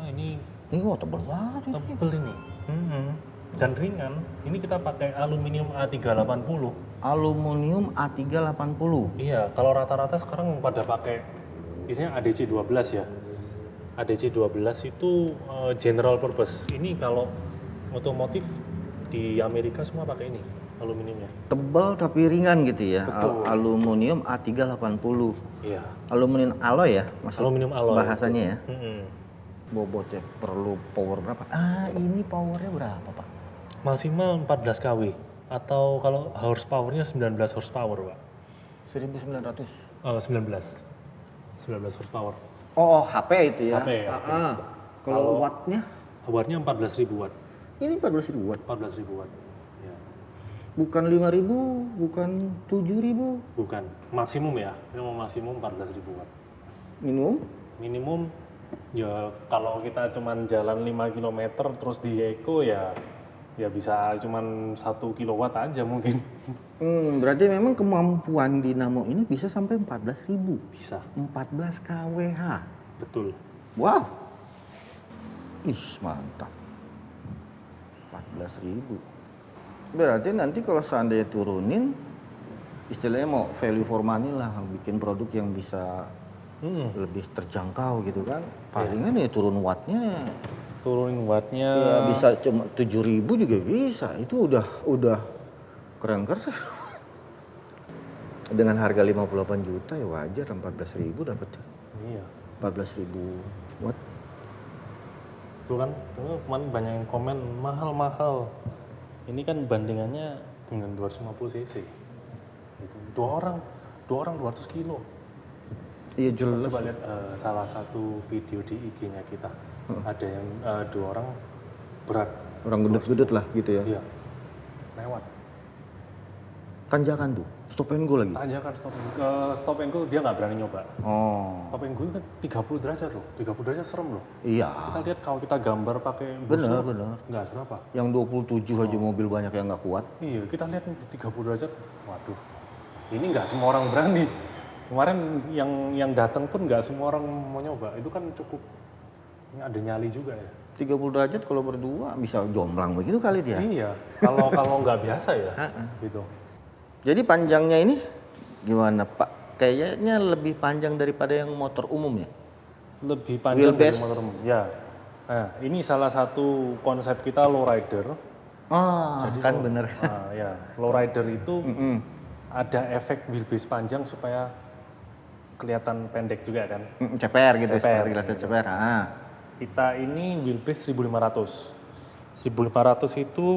[SPEAKER 1] ini
[SPEAKER 2] Ini kok tebel banget. Ya.
[SPEAKER 1] tebel ini. Dan ringan. Ini kita pakai aluminium A380.
[SPEAKER 2] Aluminium A380.
[SPEAKER 1] Iya, kalau rata-rata sekarang pada pakai isinya ADC 12 ya. ADC 12 itu general purpose. Ini kalau otomotif di Amerika semua pakai ini aluminiumnya.
[SPEAKER 2] Tebal tapi ringan gitu ya.
[SPEAKER 1] Betul.
[SPEAKER 2] Aluminium A380.
[SPEAKER 1] Iya.
[SPEAKER 2] Aluminium alloy ya maksud
[SPEAKER 1] Aluminium alloy.
[SPEAKER 2] bahasanya ya.
[SPEAKER 1] Mm-mm.
[SPEAKER 2] Bobotnya perlu power berapa? Ah, ini powernya berapa, Pak?
[SPEAKER 1] Maksimal 14 kW atau kalau horsepower-nya 19 horsepower, Pak.
[SPEAKER 2] 1900.
[SPEAKER 1] 19 horsepower.
[SPEAKER 2] Oh, HP itu ya.
[SPEAKER 1] HP, ya.
[SPEAKER 2] Kalau wattnya
[SPEAKER 1] Wattnya 14.000 watt.
[SPEAKER 2] ini 14.000 watt.
[SPEAKER 1] 14.000 watt. Ya.
[SPEAKER 2] Bukan 5.000, bukan 7.000.
[SPEAKER 1] Bukan maksimum ya. Ini mau maksimum 14.000 watt. Minimum ya kalau kita cuman jalan 5 km terus di eco ya bisa cuman 1 kilowatt aja mungkin.
[SPEAKER 2] Berarti memang kemampuan dinamo ini bisa sampai 14.000.
[SPEAKER 1] Bisa.
[SPEAKER 2] 14 kWh.
[SPEAKER 1] Betul.
[SPEAKER 2] Wow. Ih, mantap. 14.000. Berarti nanti kalau seandainya turunin, istilahnya mau value for money lah, bikin produk yang bisa lebih terjangkau gitu kan. Palingan ya turun wattnya,
[SPEAKER 1] Turunin wattnya.
[SPEAKER 2] ya bisa cuma 7.000 juga bisa. Itu udah keren. Dengan harga 58 juta ya wajar 14.000 dapat.
[SPEAKER 1] Iya.
[SPEAKER 2] 14.000 watt.
[SPEAKER 1] Tuh kan, kemarin banyak yang komen mahal. Ini kan bandingannya dengan 250 cc. Gitu. Dua orang 200 kilo.
[SPEAKER 2] Iya jelas.
[SPEAKER 1] Coba lihat salah satu video di IG-nya kita. Ada yang 2 orang berat
[SPEAKER 2] Orang gendut-gendut lah gitu ya.
[SPEAKER 1] Iya, lewat.
[SPEAKER 2] Tanjakan tuh, stop and go lagi.
[SPEAKER 1] Tanjakan stop and go dia nggak berani nyoba.
[SPEAKER 2] Oh,
[SPEAKER 1] Stop and go kan 30 derajat loh, 30 derajat serem loh.
[SPEAKER 2] iya.
[SPEAKER 1] Kita lihat kalau kita gambar pakai
[SPEAKER 2] Benar,
[SPEAKER 1] busur,
[SPEAKER 2] benar.
[SPEAKER 1] nggak seberapa.
[SPEAKER 2] Yang 27 aja mobil banyak yang nggak kuat.
[SPEAKER 1] Iya, kita lihat di 30 derajat, waduh, ini nggak semua orang berani. Kemarin yang datang pun nggak semua orang mau nyoba, itu kan cukup, ini ada nyali juga ya.
[SPEAKER 2] 30 derajat kalau berdua bisa jomplang begitu kali dia.
[SPEAKER 1] Iya, kalau nggak biasa ya, gitu.
[SPEAKER 2] Jadi panjangnya ini gimana Pak? Kayaknya lebih panjang daripada yang motor umumnya.
[SPEAKER 1] Lebih panjang dari
[SPEAKER 2] Wheelbase.
[SPEAKER 1] motor umum. Ya, nah ini salah satu konsep kita lowrider.
[SPEAKER 2] Ah,
[SPEAKER 1] Jadi
[SPEAKER 2] kan bener.
[SPEAKER 1] Ya, lowrider itu ada efek wheelbase panjang supaya kelihatan pendek juga kan.
[SPEAKER 2] Ceper gitu,
[SPEAKER 1] Ceper.
[SPEAKER 2] seperti kelihatan ceper. Ah.
[SPEAKER 1] Kita ini wheelbase 1500. 1500 itu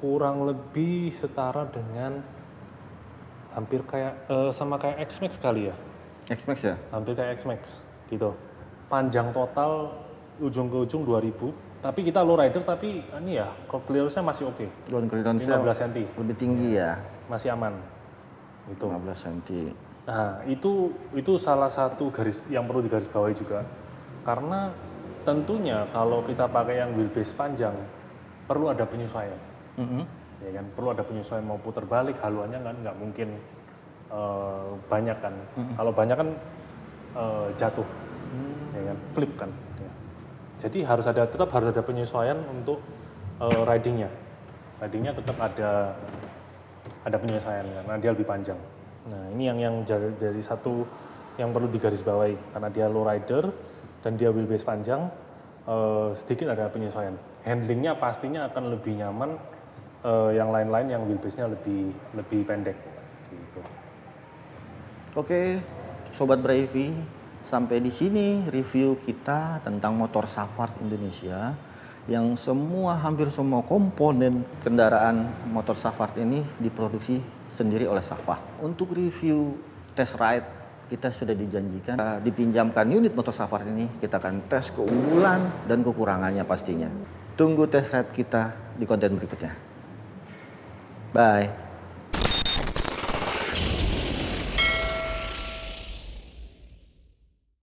[SPEAKER 1] kurang lebih setara dengan hampir kayak sama kayak X-Max kali ya.
[SPEAKER 2] X-Max ya?
[SPEAKER 1] Hampir kayak X-Max gitu. Panjang total ujung ke ujung 2000. Tapi kita lowrider tapi ini ya, clearance-nya masih oke.
[SPEAKER 2] Ground clearance
[SPEAKER 1] 15 cm.
[SPEAKER 2] lebih tinggi ya.
[SPEAKER 1] Masih aman. Gitu.
[SPEAKER 2] 15 cm.
[SPEAKER 1] Nah, itu salah satu garis yang perlu digarisbawahi juga. Karena tentunya kalau kita pakai yang wheelbase panjang perlu ada penyesuaian. Ya kan, perlu ada penyesuaian, mau putar balik haluannya kan nggak mungkin banyak kan. Kalau banyak kan jatuh, ya kan, flip kan. Ya. Jadi tetap harus ada penyesuaian untuk ridingnya. Ridingnya tetap ada penyesuaian karena dia lebih panjang. Nah ini yang jadi satu yang perlu digarisbawahi karena dia low rider dan dia wheelbase panjang, sedikit ada penyesuaian. Handlingnya pastinya akan lebih nyaman. Yang lain-lain yang wheelbase-nya lebih pendek gitu.
[SPEAKER 2] Oke, Sobat Braivi, sampai di sini review kita tentang motor Safari Indonesia yang hampir semua komponen kendaraan motor Safari ini diproduksi sendiri oleh Safari. Untuk review test ride kita sudah dijanjikan dipinjamkan unit motor Safari ini, kita akan tes keunggulan dan kekurangannya pastinya. Tunggu test ride kita di konten berikutnya. Bye.